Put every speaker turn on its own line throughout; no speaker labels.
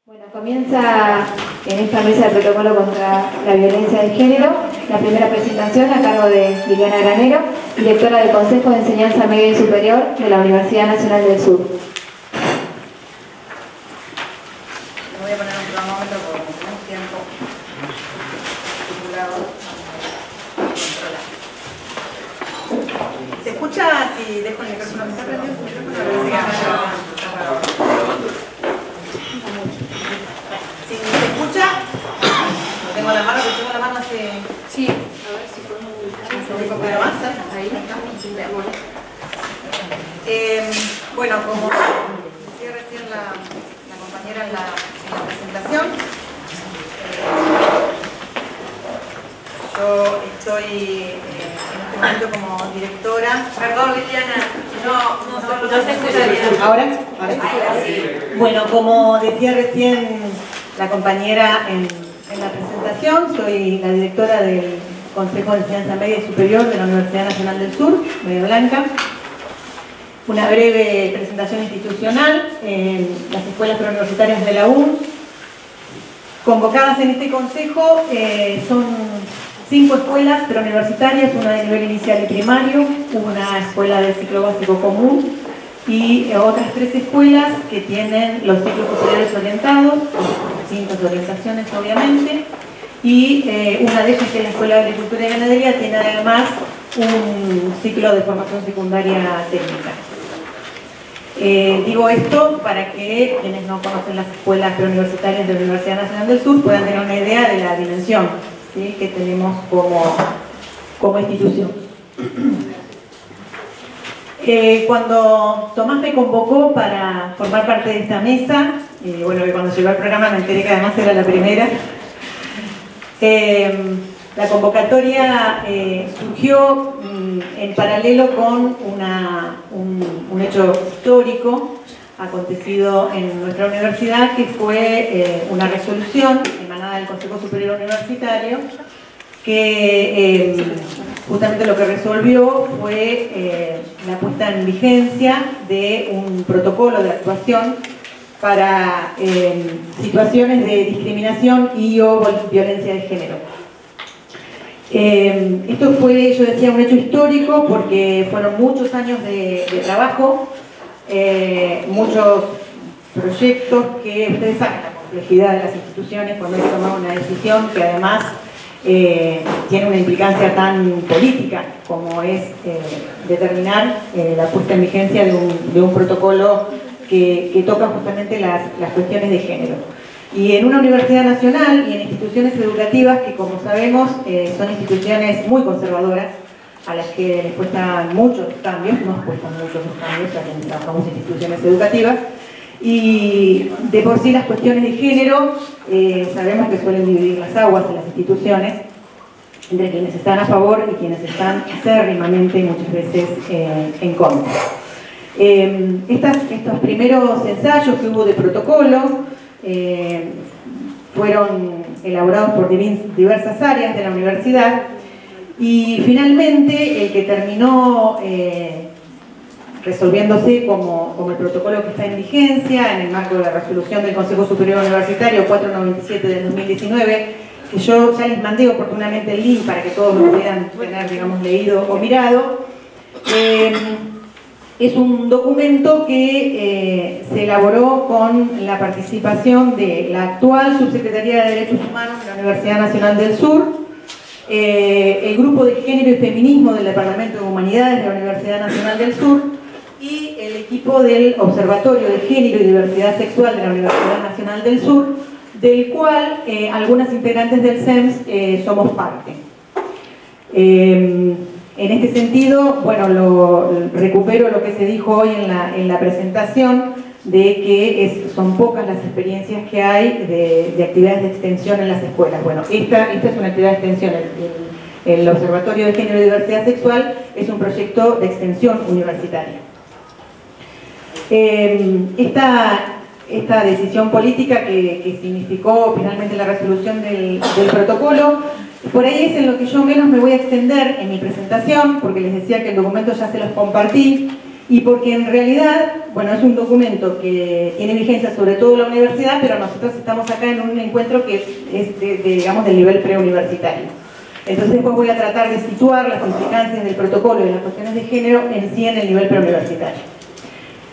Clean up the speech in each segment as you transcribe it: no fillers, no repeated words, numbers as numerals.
Bueno, comienza en esta mesa de protocolo contra la violencia de género la primera presentación a cargo de Liliana Granero, directora del Consejo de Enseñanza Media y Superior de la Universidad Nacional del Sur.
Me voy a poner un cronómetro por un tiempo estipulado. ¿Se escucha si dejo el micrófono? ¿Está prendido su micrófono? Si se escucha, lo tengo en la mano, que tengo en la mano hace...
Sí, a ver si podemos ubicar.
Un poco más, ahí está. Bueno, como decía recién la compañera en la presentación, yo estoy en este momento como directora. Perdón, Liliana, no se escucha bien. ¿Ahora? Bueno, como decía recién la compañera en la presentación, soy la directora del Consejo de Enseñanza Media y Superior de la Universidad Nacional del Sur, Bahía Blanca. Una breve presentación institucional en las escuelas preuniversitarias de la UNS. Convocadas en este consejo son 5 escuelas preuniversitarias, una de nivel inicial y primario, una escuela de ciclo básico común y otras 3 escuelas que tienen los ciclos superiores orientados, distintas orientaciones obviamente, y una de ellas, que es la Escuela de Agricultura y Ganadería, tiene además un ciclo de formación secundaria técnica. Digo esto para que quienes no conocen las escuelas preuniversitarias de la Universidad Nacional del Sur puedan tener una idea de la dimensión, ¿sí?, que tenemos como institución. Cuando Tomás me convocó para formar parte de esta mesa, bueno, cuando llegó al programa me enteré que además era la primera, la convocatoria surgió en paralelo con un hecho histórico acontecido en nuestra universidad, que fue una resolución emanada del Consejo Superior Universitario que justamente lo que resolvió fue la puesta en vigencia de un protocolo de actuación para situaciones de discriminación y o violencia de género. Esto fue, yo decía, un hecho histórico porque fueron muchos años de trabajo, muchos proyectos que ustedes saben la complejidad de las instituciones cuando hay que tomar una decisión que además tiene una implicancia tan política como es determinar la puesta en vigencia de un protocolo que toca justamente las cuestiones de género. Y en una universidad nacional y en instituciones educativas que, como sabemos, son instituciones muy conservadoras, a las que les cuestan muchos cambios, nos cuestan muchos los cambios a quienes trabajamos en instituciones educativas, y de por sí las cuestiones de género sabemos que suelen dividir las aguas en las instituciones entre quienes están a favor y quienes están acérrimamente y muchas veces en contra. Estos primeros ensayos que hubo de protocolo fueron elaborados por diversas áreas de la universidad y finalmente el que terminó resolviéndose como el protocolo que está en vigencia en el marco de la resolución del Consejo Superior Universitario 497 del 2019, que yo ya les mandé oportunamente el link para que todos lo pudieran tener, digamos, leído o mirado. Es un documento que se elaboró con la participación de la actual Subsecretaría de Derechos Humanos de la Universidad Nacional del Sur, el Grupo de Género y Feminismo del Departamento de Humanidades de la Universidad Nacional del Sur y el equipo del Observatorio de Género y Diversidad Sexual de la Universidad Nacional del Sur, del cual algunas integrantes del CEMS somos parte. En este sentido, bueno, recupero lo que se dijo hoy en la presentación, de que son pocas las experiencias que hay de actividades de extensión en las escuelas. Bueno, esta es una actividad de extensión. El Observatorio de Género y Diversidad Sexual es un proyecto de extensión universitaria. Esta decisión política que significó finalmente la resolución del protocolo, por ahí es en lo que yo menos me voy a extender en mi presentación, porque les decía que el documento ya se los compartí,
y porque en realidad, bueno, es un documento que tiene vigencia sobre todo en la universidad, pero nosotros estamos acá en un encuentro que es digamos, del nivel preuniversitario. Entonces después voy a tratar de situar las implicancias del protocolo y las cuestiones de género en sí en el nivel preuniversitario.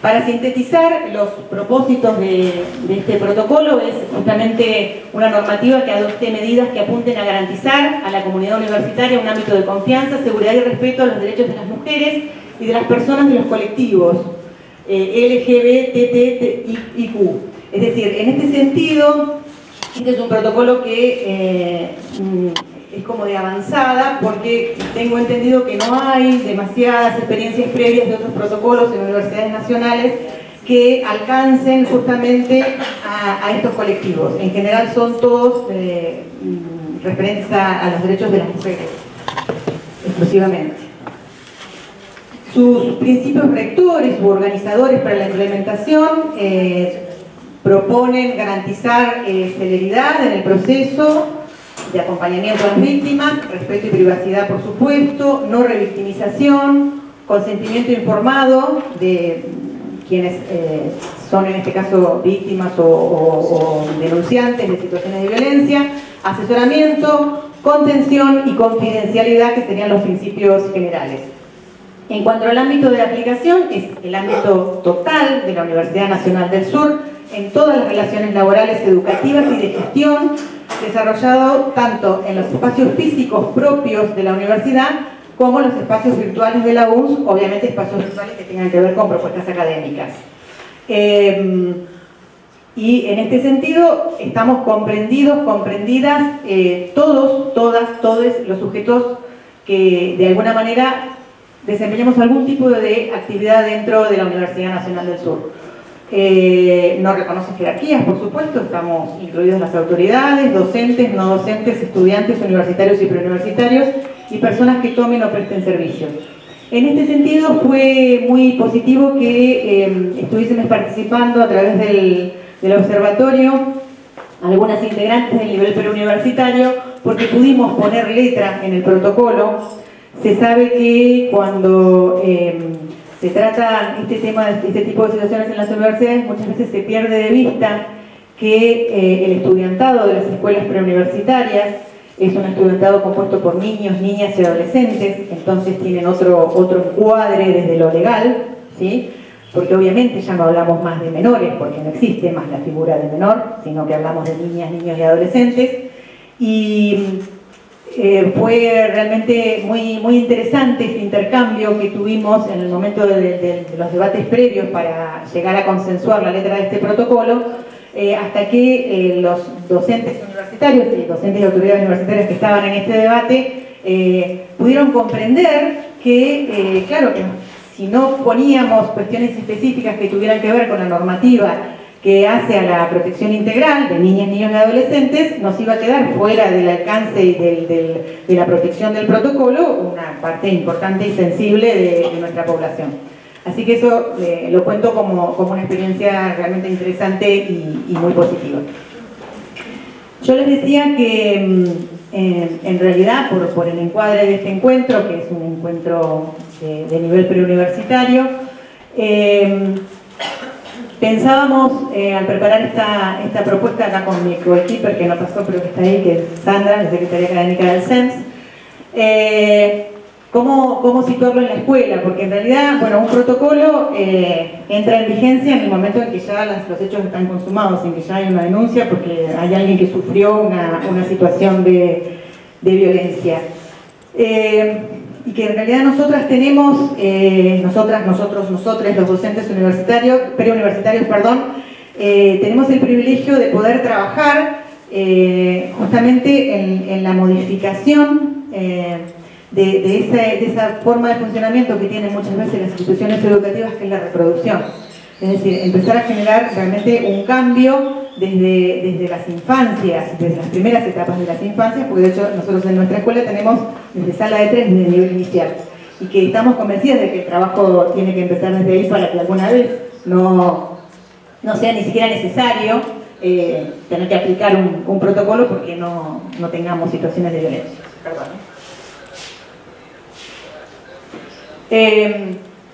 Para sintetizar, los propósitos de este protocolo es justamente una normativa que adopte medidas que apunten a garantizar a la comunidad universitaria un ámbito de confianza, seguridad y respeto a los derechos de las mujeres y de las personas de los colectivos LGBTIQ. Es decir, en este sentido, este es un protocolo que es como de avanzada, porque tengo entendido que no hay demasiadas experiencias previas de otros protocolos en universidades nacionales que alcancen justamente a estos colectivos. En general son todos referentes a los derechos de las mujeres, exclusivamente. Sus principios rectores u organizadores para la implementación proponen garantizar celeridad en el proceso de acompañamiento a las víctimas, respeto y privacidad por supuesto, no revictimización, consentimiento informado de quienes son en este caso víctimas o denunciantes de situaciones de violencia, asesoramiento, contención y confidencialidad, que serían los principios generales. En cuanto al ámbito de aplicación, es el ámbito total de la Universidad Nacional del Sur en todas las relaciones laborales, educativas y de gestión, desarrollado tanto en los espacios físicos propios de la universidad como en los espacios virtuales de la UNS, obviamente espacios virtuales que tengan que ver con propuestas académicas. Y en este sentido estamos comprendidas todos, todas, todos los sujetos que de alguna manera desempeñamos algún tipo de actividad dentro de la Universidad Nacional del Sur. No reconoce jerarquías, por supuesto, estamos incluidos las autoridades, docentes, no docentes, estudiantes universitarios y preuniversitarios y personas que tomen o presten servicios. En este sentido fue muy positivo que estuviésemos participando a través del observatorio algunas integrantes del nivel preuniversitario, porque pudimos poner letra en el protocolo. Se sabe que cuando se trata este tipo de situaciones en las universidades, muchas veces se pierde de vista que el estudiantado de las escuelas preuniversitarias es un estudiantado compuesto por niños, niñas y adolescentes, entonces tienen otro encuadre desde lo legal, ¿sí? Porque obviamente ya no hablamos más de menores, porque no existe más la figura de menor, sino que hablamos de niñas, niños y adolescentes. Y fue realmente muy interesante este intercambio que tuvimos en el momento de los debates previos para llegar a consensuar la letra de este protocolo, hasta que los docentes universitarios y docentes y autoridades universitarias que estaban en este debate pudieron comprender que, claro, que si no poníamos cuestiones específicas que tuvieran que ver con la normativa que hace a la protección integral de niñas, niños y adolescentes, nos iba a quedar fuera del alcance y de la protección del protocolo una parte importante y sensible de nuestra población. Así que eso lo cuento como una experiencia realmente interesante y muy positiva. Yo les decía que en realidad, por el encuadre de este encuentro, que es un encuentro de nivel preuniversitario, pensábamos, al preparar esta propuesta acá con mi coequiper, que no pasó pero que está ahí, que es Sandra, la secretaria académica del CENS, cómo situarlo en la escuela, porque en realidad, bueno, un protocolo entra en vigencia en el momento en que ya los hechos están consumados, en que ya hay una denuncia porque hay alguien que sufrió una situación de violencia. Y que en realidad nosotras tenemos, nosotros, los docentes universitarios, preuniversitarios, tenemos el privilegio de poder trabajar justamente en la modificación de esa forma de funcionamiento que tienen muchas veces las instituciones educativas, que es la reproducción. Es decir, empezar a generar realmente un cambio desde las infancias, desde las primeras etapas de las infancias, porque de hecho nosotros en nuestra escuela tenemos desde sala de 3, desde el nivel inicial, y que estamos convencidas de que el trabajo tiene que empezar desde ahí para que alguna vez no sea ni siquiera necesario tener que aplicar un protocolo porque no tengamos situaciones de violencia. Perdón.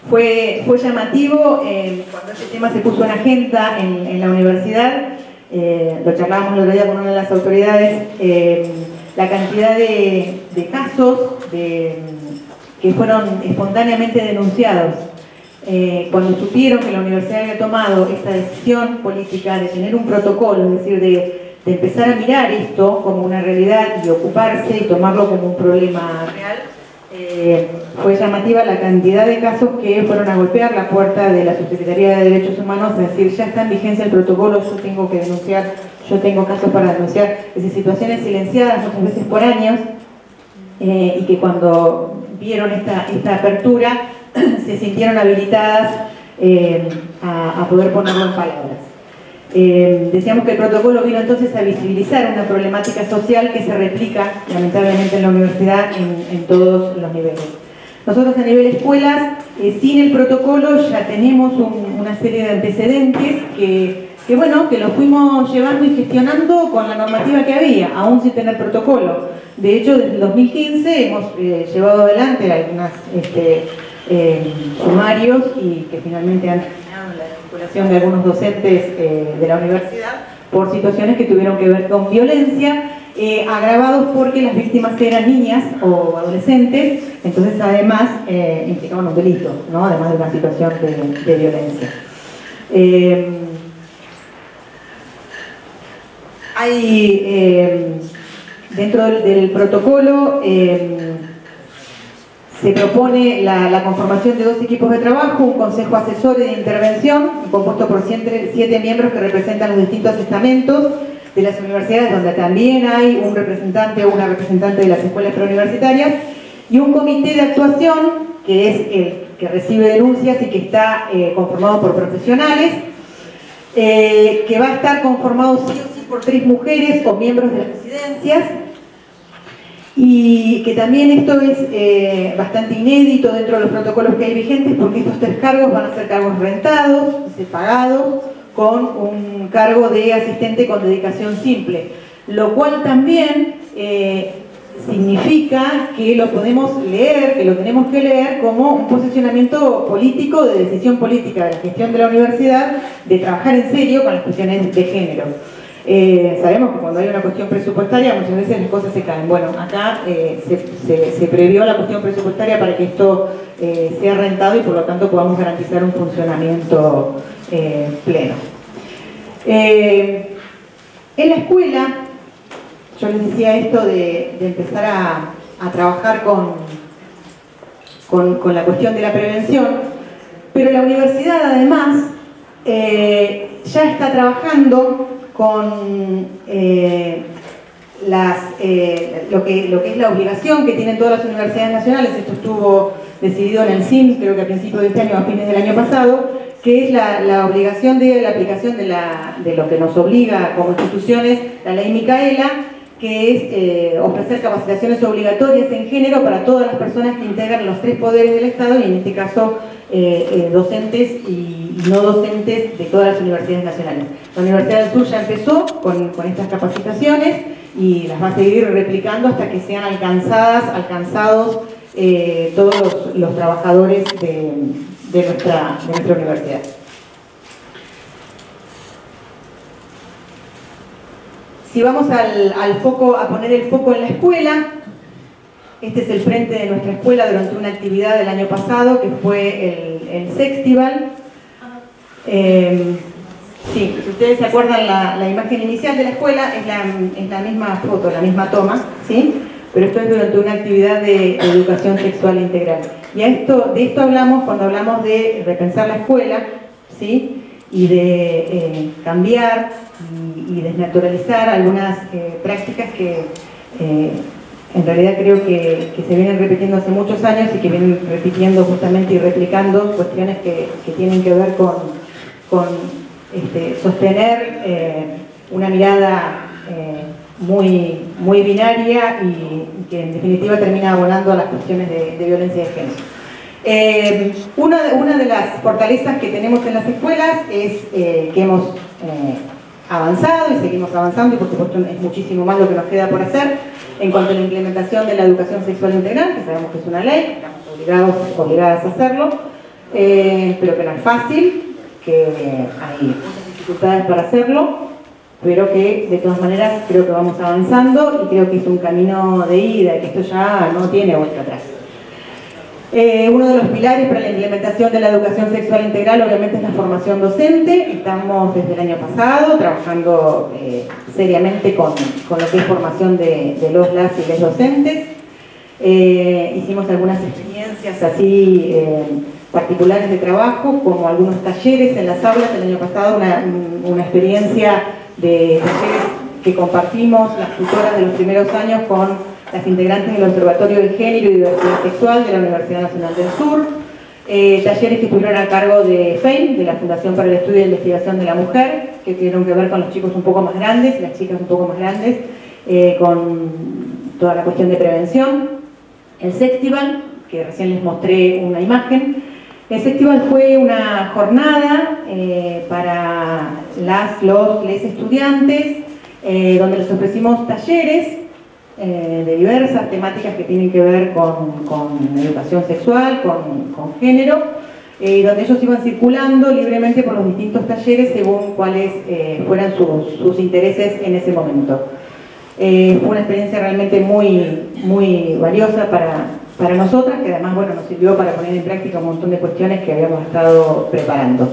Fue llamativo cuando este tema se puso en agenda en la universidad, lo charlábamos el otro día con una de las autoridades, la cantidad de casos que fueron espontáneamente denunciados. Cuando supieron que la universidad había tomado esta decisión política de tener un protocolo, es decir, de empezar a mirar esto como una realidad y ocuparse y tomarlo como un problema real, fue llamativa la cantidad de casos que fueron a golpear la puerta de la Subsecretaría de Derechos Humanos, es decir, ya está en vigencia el protocolo, yo tengo que denunciar, yo tengo casos para denunciar, es decir, situaciones silenciadas muchas veces por años, y que cuando vieron esta apertura se sintieron habilitadas a poder ponerlo en palabras. Decíamos que el protocolo vino entonces a visibilizar una problemática social que se replica lamentablemente en la universidad en todos los niveles. Nosotros a nivel escuelas, sin el protocolo ya tenemos una serie de antecedentes que los fuimos llevando y gestionando con la normativa que había, aún sin tener protocolo. De hecho, desde el 2015 hemos llevado adelante algunos sumarios y que finalmente han terminado en la vinculación de algunos docentes de la universidad por situaciones que tuvieron que ver con violencia, agravados porque las víctimas eran niñas o adolescentes, entonces además implicaban un delito, ¿no? Además de una situación de violencia. Hay dentro del protocolo se propone la conformación de 2 equipos de trabajo, un consejo asesor y de intervención, compuesto por 7 miembros que representan los distintos estamentos de las universidades, donde también hay un representante o una representante de las escuelas preuniversitarias, y un comité de actuación, que es el que recibe denuncias y que está conformado por profesionales, que va a estar conformado sí o sí por 3 mujeres o miembros de las residencias, y que también esto es bastante inédito dentro de los protocolos que hay vigentes, porque estos 3 cargos van a ser cargos rentados, pagados, con un cargo de asistente con dedicación simple, lo cual también significa que lo podemos leer, que lo tenemos que leer como un posicionamiento político, de decisión política de la gestión de la universidad, de trabajar en serio con las cuestiones de género. Sabemos que cuando hay una cuestión presupuestaria muchas veces las cosas se caen. Bueno, acá se previó la cuestión presupuestaria para que esto sea rentado y por lo tanto podamos garantizar un funcionamiento pleno. En la escuela, yo les decía esto de empezar a trabajar con la cuestión de la prevención, pero la universidad además ya está trabajando con lo que es la obligación que tienen todas las universidades nacionales. Esto estuvo decidido en el CIN, creo que a principios de este año, a fines del año pasado, que es la obligación de la aplicación de lo que nos obliga como instituciones, la ley Micaela, que es ofrecer capacitaciones obligatorias en género para todas las personas que integran los 3 poderes del Estado, y en este caso docentes y no docentes de todas las universidades nacionales. La Universidad del Sur ya empezó con estas capacitaciones y las va a seguir replicando hasta que sean alcanzados todos los trabajadores de nuestra universidad. Si vamos al foco, a poner el foco en la escuela, este es el frente de nuestra escuela durante una actividad del año pasado que fue el Sextival. Sí, si ustedes se acuerdan, la imagen inicial de la escuela es la misma foto, la misma toma, ¿sí? Pero esto es durante una actividad de educación sexual integral. Y de esto hablamos cuando hablamos de repensar la escuela, ¿sí? Y de cambiar y desnaturalizar algunas prácticas que en realidad creo que se vienen repitiendo hace muchos años y que vienen repitiendo justamente y replicando cuestiones que tienen que ver con sostener una mirada muy binaria y que en definitiva termina abonando a las cuestiones de violencia de género. Una de las fortalezas que tenemos en las escuelas es que hemos avanzado y seguimos avanzando, y por supuesto es muchísimo más lo que nos queda por hacer en cuanto a la implementación de la educación sexual integral, que sabemos que es una ley, estamos obligadas a hacerlo. pero que no es fácil, que hay muchas dificultades para hacerlo, pero que de todas maneras creo que vamos avanzando y creo que es un camino de ida, que esto ya no tiene vuelta atrás. Uno de los pilares para la implementación de la educación sexual integral obviamente es la formación docente. Estamos desde el año pasado trabajando seriamente con lo que es formación de las y les docentes. Hicimos algunas experiencias así particulares de trabajo, como algunos talleres en las aulas. El año pasado una experiencia de talleres que compartimos las tutoras de los primeros años con las integrantes del Observatorio de Género y Diversidad Sexual de la Universidad Nacional del Sur, talleres que estuvieron a cargo de FEIM, de la Fundación para el Estudio e Investigación de la Mujer, que tuvieron que ver con los chicos un poco más grandes, las chicas un poco más grandes, con toda la cuestión de prevención. El Sextival, que recién les mostré una imagen. El Sextival fue una jornada para les estudiantes, donde les ofrecimos talleres de diversas temáticas que tienen que ver con educación sexual, con género, donde ellos iban circulando libremente por los distintos talleres según cuáles fueran sus intereses en ese momento. Fue una experiencia realmente muy valiosa para nosotras, que además nos sirvió para poner en práctica un montón de cuestiones que habíamos estado preparando.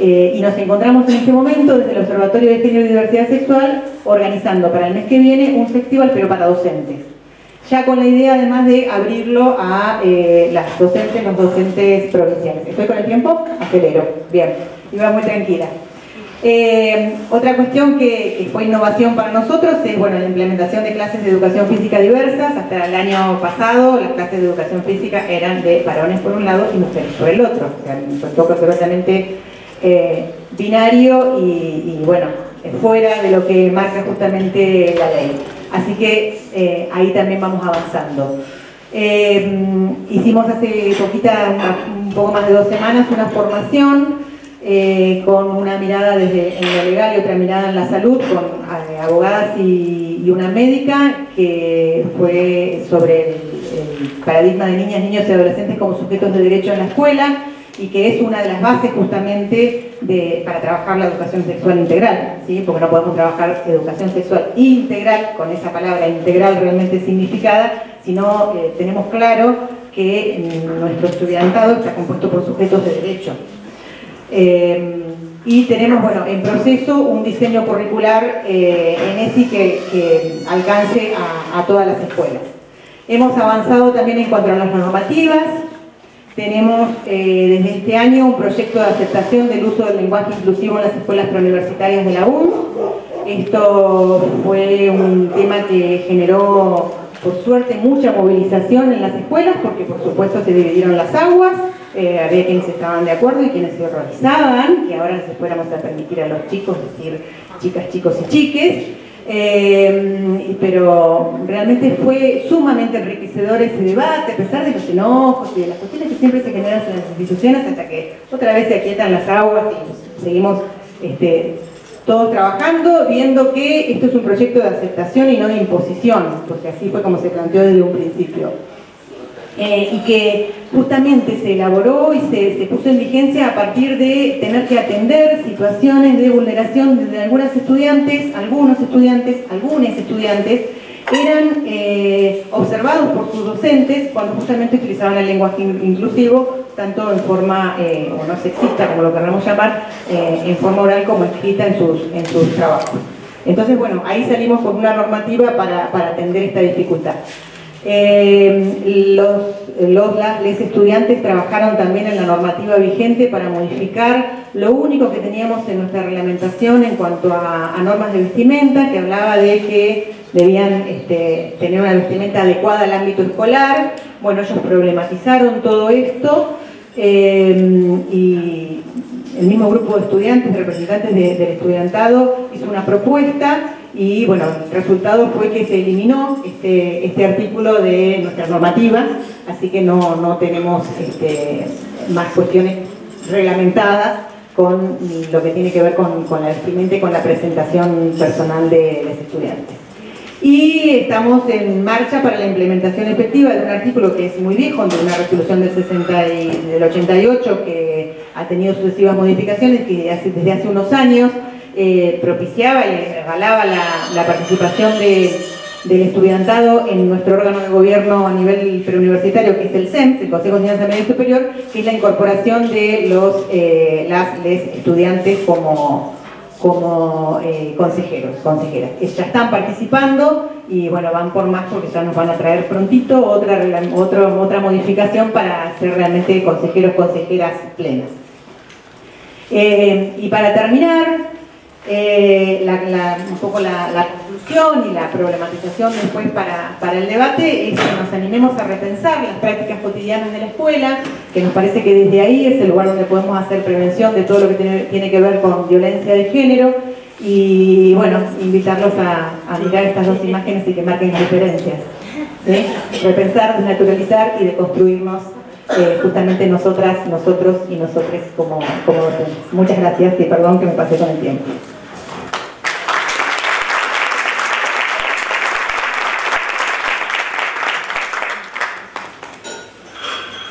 Y nos encontramos en este momento desde el Observatorio de Género y Diversidad Sexual organizando para el mes que viene un festival, pero para docentes, ya con la idea además de abrirlo a las docentes, los docentes provinciales. ¿Estoy con el tiempo? Acelero. Bien, iba muy tranquila. Otra cuestión que fue innovación para nosotros es la implementación de clases de educación física diversas. Hasta el año pasado las clases de educación física eran de varones por un lado y mujeres por el otro, o sea, un enfoque absolutamente binario y fuera de lo que marca justamente la ley. Así que ahí también vamos avanzando. Hicimos hace un poco más de 2 semanas una formación con una mirada desde en lo legal y otra mirada en la salud, con abogadas y una médica, que fue sobre el paradigma de niñas, niños y adolescentes como sujetos de derecho en la escuela, y que es una de las bases justamente para trabajar la educación sexual integral, ¿sí? Porque no podemos trabajar educación sexual integral con esa palabra integral realmente significada, sino tenemos claro que nuestro estudiantado está compuesto por sujetos de derecho. Y tenemos en proceso un diseño curricular en ESI que alcance a todas las escuelas. Hemos avanzado también en cuanto a las normativas. Tenemos desde este año un proyecto de aceptación del uso del lenguaje inclusivo en las escuelas preuniversitarias de la UNS. Esto fue un tema que generó, por suerte, mucha movilización en las escuelas, porque por supuesto se dividieron las aguas. Había quienes estaban de acuerdo y quienes se horrorizaban, que ahora les fuéramos a permitir a los chicos decir chicas, chicos y chiques. Pero realmente fue sumamente enriquecedor ese debate, a pesar de los enojos y de las cuestiones que siempre se generan en las instituciones, hasta que otra vez se aquietan las aguas y seguimos todos trabajando, viendo que esto es un proyecto de aceptación y no de imposición, porque así fue como se planteó desde un principio. Y que justamente se elaboró y se puso en vigencia a partir de tener que atender situaciones de vulneración de algunos estudiantes eran observados por sus docentes cuando justamente utilizaban el lenguaje inclusivo, tanto en forma, o no sexista, como lo queramos llamar, en forma oral como escrita en sus trabajos. Entonces, ahí salimos con una normativa para atender esta dificultad. Les estudiantes trabajaron también en la normativa vigente para modificar lo único que teníamos en nuestra reglamentación en cuanto a normas de vestimenta, que hablaba de que debían tener una vestimenta adecuada al ámbito escolar. Ellos problematizaron todo esto y el mismo grupo de estudiantes, representantes del estudiantado, hizo una propuesta. Y el resultado fue que se eliminó este artículo de nuestras normativas, así que no tenemos más cuestiones reglamentadas con lo que tiene que ver con la vestimenta y con la presentación personal de los estudiantes. Y estamos en marcha para la implementación efectiva de un artículo que es muy viejo, de una resolución del 88, que ha tenido sucesivas modificaciones, que desde hace unos años propiciaba y avalaba la participación del estudiantado en nuestro órgano de gobierno a nivel preuniversitario, que es el CEMS, el Consejo de Enseñanza Media Superior, que es la incorporación de les estudiantes como consejeros, consejeras. Ya están participando y bueno, van por más porque ya nos van a traer prontito otra modificación para ser realmente consejeros, consejeras plenas. Y para terminar, un poco la conclusión y la problematización después para el debate es que nos animemos a repensar las prácticas cotidianas de la escuela, que nos parece que desde ahí es el lugar donde podemos hacer prevención de todo lo que tiene que ver con violencia de género, y bueno, invitarlos a mirar estas dos imágenes y que marquen las diferencias, ¿sí? Repensar, desnaturalizar y deconstruirnos justamente nosotras, nosotros y nosotres como docentes. Muchas gracias y perdón que me pasé con el tiempo.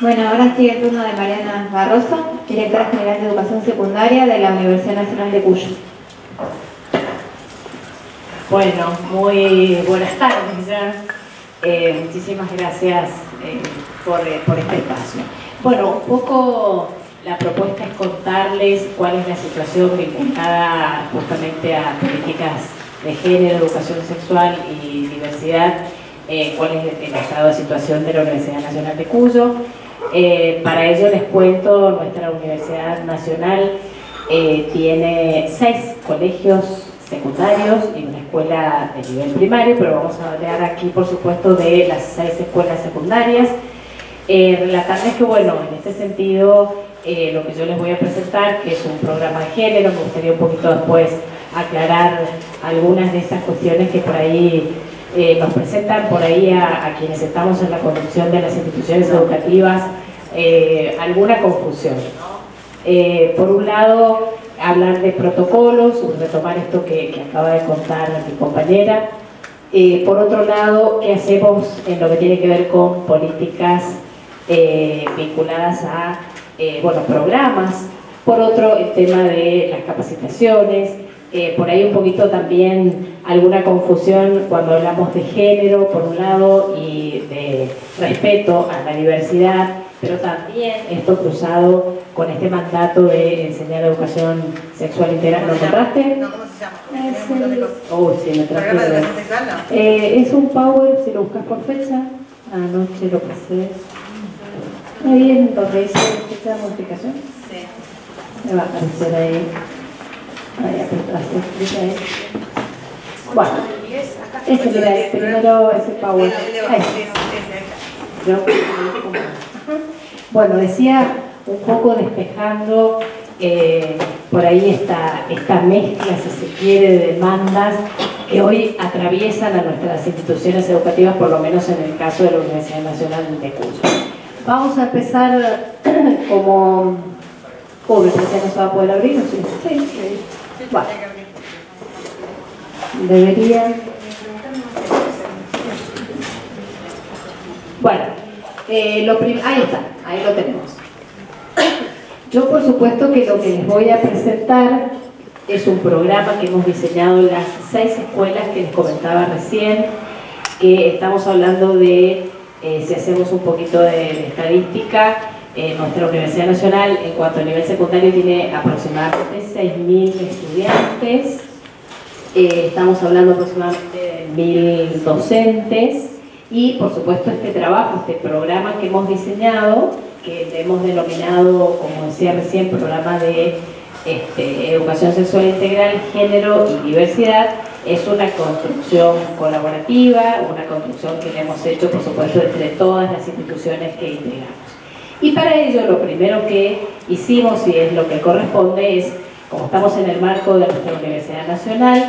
Bueno, ahora sigue el turno de Mariana Barroso, directora general de Educación Secundaria de la Universidad Nacional de Cuyo.
Bueno, muy buenas tardes ya. Muchísimas gracias por este espacio. Bueno, un poco la propuesta es contarles cuál es la situación vinculada justamente a políticas de género, educación sexual y diversidad, cuál es el estado de situación de la Universidad Nacional de Cuyo. Para ello les cuento, nuestra Universidad Nacional tiene 6 colegios secundarios y una escuela de nivel primario, pero vamos a hablar aquí por supuesto de las 6 escuelas secundarias. Relatarles que bueno, en este sentido lo que yo les voy a presentar, que es un programa de género, me gustaría un poquito después aclarar algunas de estas cuestiones que por ahí nos presentan por ahí a quienes estamos en la conducción de las instituciones educativas alguna confusión, ¿no? Por un lado, hablar de protocolos, retomar esto que acaba de contar mi compañera. Por otro lado, ¿qué hacemos en lo que tiene que ver con políticas vinculadas a programas? Por otro, el tema de las capacitaciones. Por ahí un poquito también alguna confusión cuando hablamos de género, por un lado, y de respeto a la diversidad, pero también esto cruzado con este mandato de enseñar educación sexual integral. ¿Lo encontraste?
No, ¿cómo se llama?
Sí, me traje.
¿Programa de educación sexual? No.
Es un power, si lo buscas por fecha. Anoche lo pasé. Ahí en donde dice fecha de modificación.
Sí.
Me va a aparecer ahí. Bueno, ese primero es el power. Bueno, decía un poco despejando por ahí esta mezcla, si se quiere, de demandas que hoy atraviesan a nuestras instituciones educativas, por lo menos en el caso de la Universidad Nacional de Cuyo. Vamos a empezar como... ¿La presencia no se va a poder abrir? ¿O sí? Sí. Bueno, debería... Bueno, ahí está, ahí lo tenemos. Yo por supuesto que lo que les voy a presentar es un programa que hemos diseñado en las 6 escuelas que les comentaba recién, que estamos hablando de, si hacemos un poquito de estadística, nuestra Universidad Nacional en cuanto a nivel secundario tiene aproximadamente 6.000 estudiantes, estamos hablando aproximadamente de 1.000 docentes y por supuesto este trabajo, este programa que hemos diseñado, que hemos denominado, como decía recién, programa de educación sexual integral, género y diversidad, es una construcción colaborativa, una construcción que le hemos hecho por supuesto entre todas las instituciones que integramos. Y para ello lo primero que hicimos, y es lo que corresponde, es, como estamos en el marco de nuestra Universidad Nacional,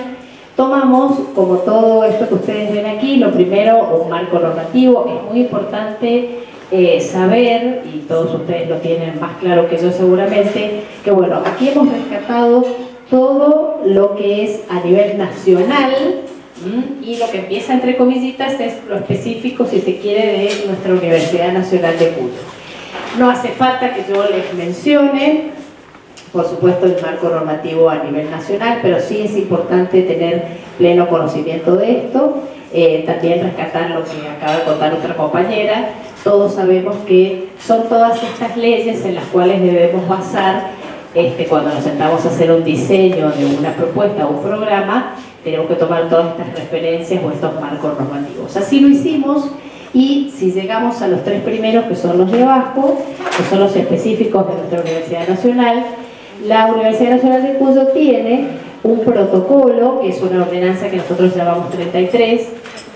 tomamos, como todo esto que ustedes ven aquí, lo primero, un marco normativo. Es muy importante saber, y todos ustedes lo tienen más claro que yo seguramente, que bueno, aquí hemos rescatado todo lo que es a nivel nacional y lo que empieza entre comillitas es lo específico, si se quiere, de nuestra Universidad Nacional de Cuyo. No hace falta que yo les mencione, por supuesto, el marco normativo a nivel nacional, pero sí es importante tener pleno conocimiento de esto. También rescatar lo que acaba de contar otra compañera. Todos sabemos que son todas estas leyes en las cuales debemos basar cuando nos sentamos a hacer un diseño de una propuesta o un programa. Tenemos que tomar todas estas referencias o estos marcos normativos. Así lo hicimos, y si llegamos a los tres primeros, que son los de abajo, que son los específicos de nuestra Universidad Nacional, la Universidad Nacional de Cuyo tiene un protocolo, que es una ordenanza que nosotros llamamos 33,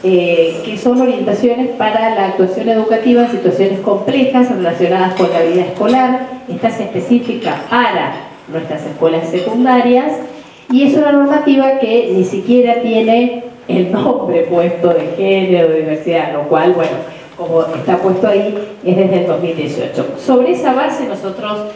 que son orientaciones para la actuación educativa en situaciones complejas relacionadas con la vida escolar. Esta es específica para nuestras escuelas secundarias, y es una normativa que ni siquiera tiene el nombre puesto de género, de diversidad, lo cual, bueno, como está puesto ahí, es desde el 2018. Sobre esa base nosotros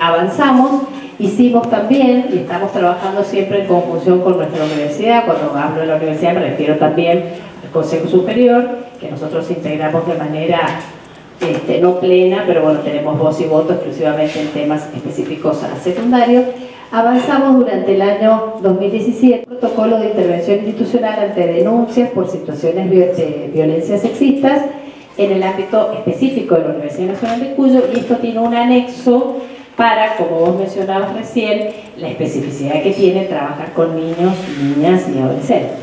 avanzamos, hicimos también, y estamos trabajando siempre en conjunción con nuestra universidad. Cuando hablo de la universidad me refiero también al Consejo Superior, que nosotros integramos de manera no plena, pero bueno, tenemos voz y voto exclusivamente en temas específicos a secundario. Avanzamos durante el año 2017 protocolo de intervención institucional ante denuncias por situaciones de violencia sexistas en el ámbito específico de la Universidad Nacional de Cuyo, y esto tiene un anexo para, como vos mencionabas recién, la especificidad que tiene trabajar con niños, niñas y adolescentes.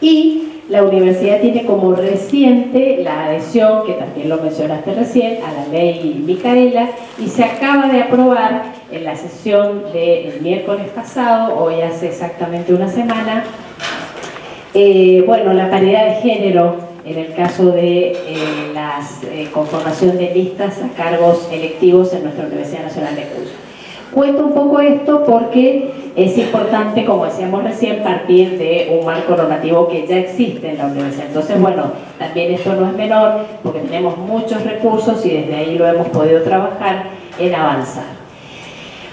Y la universidad tiene como reciente la adhesión, que también lo mencionaste recién, a la ley Micaela, y se acaba de aprobar en la sesión del miércoles pasado, hoy hace exactamente una semana, bueno, la paridad de género en el caso de la conformación de listas a cargos electivos en nuestra Universidad Nacional de Cuyo. Cuento un poco esto porque es importante, como decíamos recién, partir de un marco normativo que ya existe en la universidad. Entonces, bueno, también esto no es menor, porque tenemos muchos recursos y desde ahí lo hemos podido trabajar en avanzar.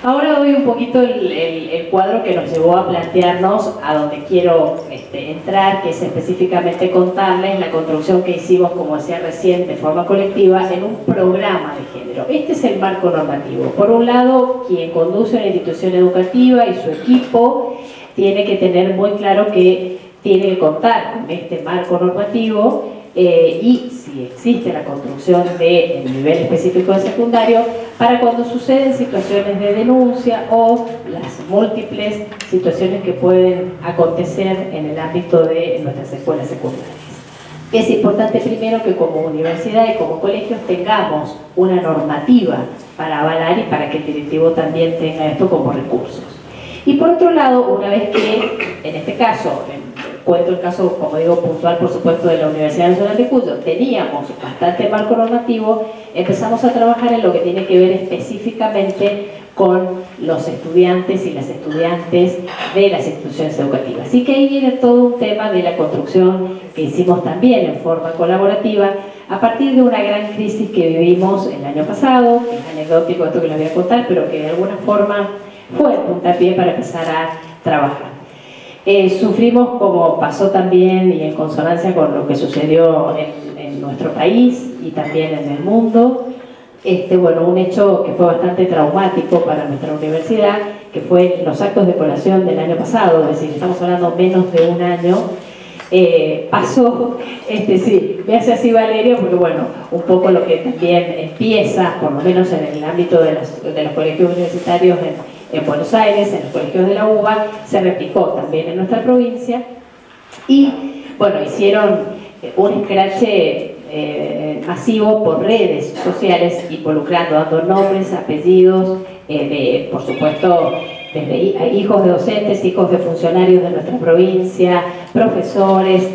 Ahora doy un poquito el cuadro que nos llevó a plantearnos a donde quiero entrar, que es específicamente contarles la construcción que hicimos, como decía recién, de forma colectiva, en un programa de género. Este es el marco normativo. Por un lado, quien conduce una institución educativa y su equipo tiene que tener muy claro que tiene que contar con este marco normativo, y si existe la construcción del nivel específico de secundario, para cuando suceden situaciones de denuncia o las múltiples situaciones que pueden acontecer en el ámbito de nuestras escuelas secundarias. Es importante primero que como universidad y como colegios tengamos una normativa para avalar y para que el directivo también tenga esto como recursos. Y por otro lado, una vez que, en este caso, cuento el caso, como digo, puntual, por supuesto, de la Universidad Nacional de Cuyo, teníamos bastante marco normativo, empezamos a trabajar en lo que tiene que ver específicamente con los estudiantes y las estudiantes de las instituciones educativas. Así que ahí viene todo un tema de la construcción que hicimos también en forma colaborativa, a partir de una gran crisis que vivimos el año pasado. Es anecdótico esto que les voy a contar, pero que de alguna forma fue el puntapié para empezar a trabajar. Sufrimos, como pasó también y en consonancia con lo que sucedió en nuestro país y también en el mundo, bueno, un hecho que fue bastante traumático para nuestra universidad, que fue los actos de colación del año pasado, es decir, estamos hablando menos de un año. Pasó, sí, me hace así Valeria, porque bueno, un poco lo que también empieza, por lo menos en el ámbito de los colegios universitarios en Buenos Aires, en los colegios de la UBA, se replicó también en nuestra provincia, y bueno, hicieron un escrache masivo por redes sociales, involucrando, dando nombres, apellidos, por supuesto, desde hijos de docentes, hijos de funcionarios de nuestra provincia, profesores,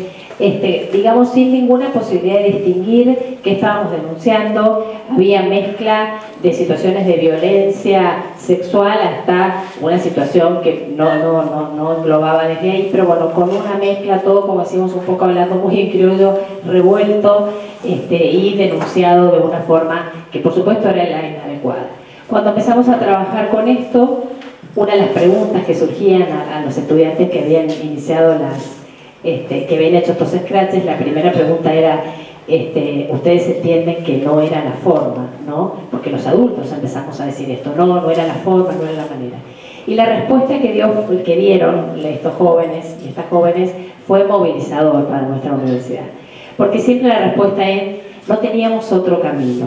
digamos sin ninguna posibilidad de distinguir qué estábamos denunciando. Había mezcla de situaciones de violencia sexual hasta una situación que no englobaba desde ahí, pero bueno, con una mezcla, todo como decimos un poco hablando muy en criollo, revuelto y denunciado de una forma que por supuesto era la inadecuada. Cuando empezamos a trabajar con esto, una de las preguntas que surgían a los estudiantes que habían iniciado que ven hecho estos scratches, la primera pregunta era, ustedes entienden que no era la forma, ¿no? Porque los adultos empezamos a decir esto, no era la forma, no era la manera. Y la respuesta que dieron estos jóvenes y estas jóvenes fue movilizador para nuestra universidad. Porque siempre la respuesta es, no teníamos otro camino.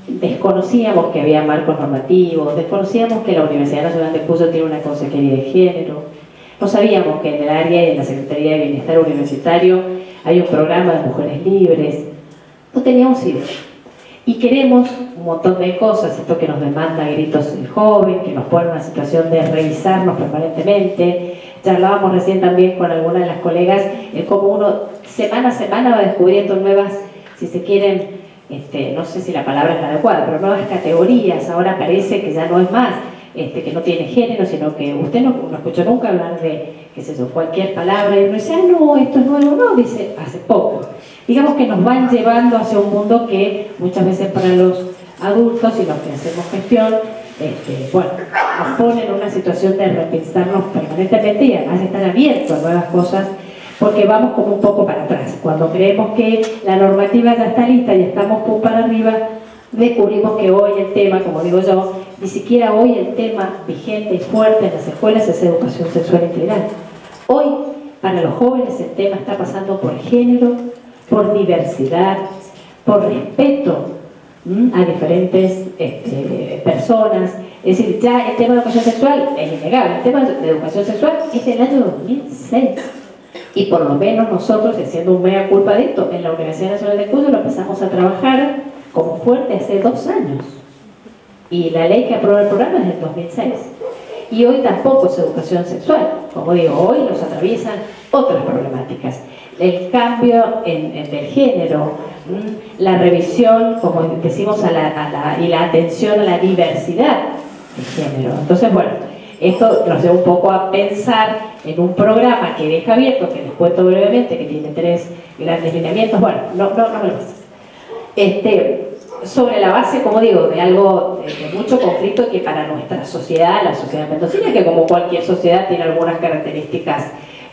Desconocíamos que había marcos normativos, desconocíamos que la Universidad Nacional de Cuyo tiene una consejería de género, no sabíamos que en el área y en la Secretaría de Bienestar Universitario hay un programa de mujeres libres, no teníamos idea. Y queremos un montón de cosas, esto que nos demanda a gritos el joven, que nos pone en una situación de revisarnos permanentemente. Charlábamos recién también con algunas de las colegas, cómo uno semana a semana va descubriendo nuevas, si se quieren, no sé si la palabra es la adecuada, pero nuevas categorías. Ahora parece que ya no es más, que no tiene género, sino que usted no escuchó nunca hablar de, qué sé yo, cualquier palabra, y uno dice, no, esto es nuevo, no, dice, hace poco. Digamos que nos van llevando hacia un mundo que muchas veces para los adultos y los que hacemos gestión, bueno, nos ponen en una situación de repensarnos permanentemente y además estar abiertos a nuevas cosas, porque vamos como un poco para atrás. Cuando creemos que la normativa ya está lista y estamos pum para arriba, descubrimos que hoy el tema, como digo yo, ni siquiera hoy el tema vigente y fuerte en las escuelas es educación sexual integral. Hoy, para los jóvenes, el tema está pasando por género, por diversidad, por respeto a diferentes personas. Es decir, ya el tema de educación sexual es innegable. El tema de educación sexual es del año 2006. Y por lo menos nosotros, haciendo un mea culpa de esto, en la Universidad Nacional de Cuyo lo empezamos a trabajar como fuerte hace 2 años. Y la ley que aprobó el programa es del 2006. Y hoy tampoco es educación sexual. Como digo, hoy nos atraviesan otras problemáticas. El cambio del género, la revisión, como decimos, y la atención a la diversidad de género. Entonces, bueno, esto nos lleva un poco a pensar en un programa que deja abierto, que les cuento brevemente, que tiene 3 grandes lineamientos. Bueno, no me lo pases. Sobre la base, como digo, de algo de mucho conflicto que para nuestra sociedad, la sociedad mendocina, que como cualquier sociedad tiene algunas características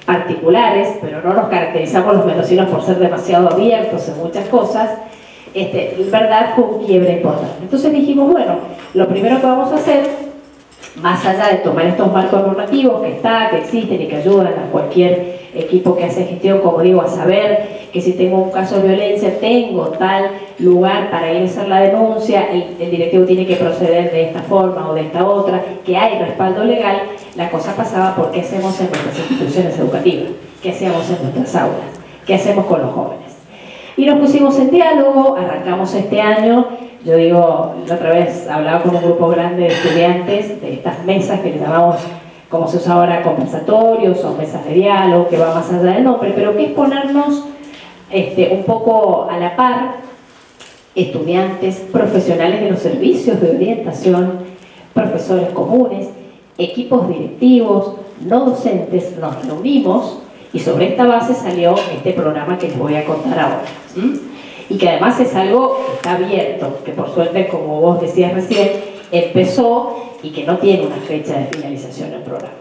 particulares, pero no nos caracterizamos los mendocinos por ser demasiado abiertos en muchas cosas, en verdad fue un quiebre importante. Entonces dijimos, bueno, lo primero que vamos a hacer, más allá de tomar estos marcos normativos que existen y que ayudan a cualquier equipo que hace gestión, como digo, a saber que si tengo un caso de violencia, tengo tal lugar para ir a hacer la denuncia, el directivo tiene que proceder de esta forma o de esta otra, que hay respaldo legal. La cosa pasaba por qué hacemos en nuestras instituciones educativas, qué hacemos en nuestras aulas, qué hacemos con los jóvenes. Y nos pusimos en diálogo, arrancamos este año. Yo digo, la otra vez hablaba con un grupo grande de estudiantes de estas mesas que le llamamos, como se usa ahora, conversatorios o mesas de diálogo, que va más allá del nombre, pero que es ponernos un poco a la par, estudiantes, profesionales de los servicios de orientación, profesores comunes, equipos directivos, no docentes, nos reunimos y sobre esta base salió este programa que les voy a contar ahora. Y que además es algo que está abierto, que por suerte, como vos decías recién, empezó y que no tiene una fecha de finalización el programa.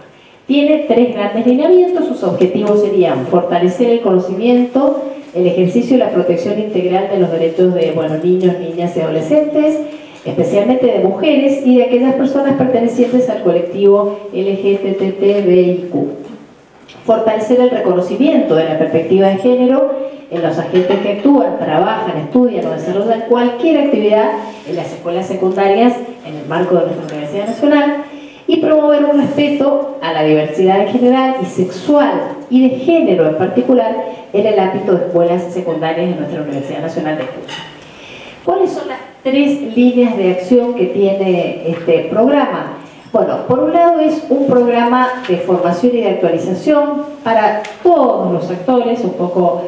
Tiene 3 grandes lineamientos. Sus objetivos serían fortalecer el conocimiento, el ejercicio y la protección integral de los derechos de niños, niñas y adolescentes, especialmente de mujeres y de aquellas personas pertenecientes al colectivo LGBTIQ. Fortalecer el reconocimiento de la perspectiva de género en los agentes que actúan, trabajan, estudian o desarrollan cualquier actividad en las escuelas secundarias en el marco de nuestra Universidad Nacional, y promover un respeto a la diversidad en general y sexual y de género en particular en el ámbito de escuelas secundarias de nuestra Universidad Nacional de Cuyo. ¿Cuáles son las 3 líneas de acción que tiene este programa? Bueno, por un lado es un programa de formación y de actualización para todos los actores, un poco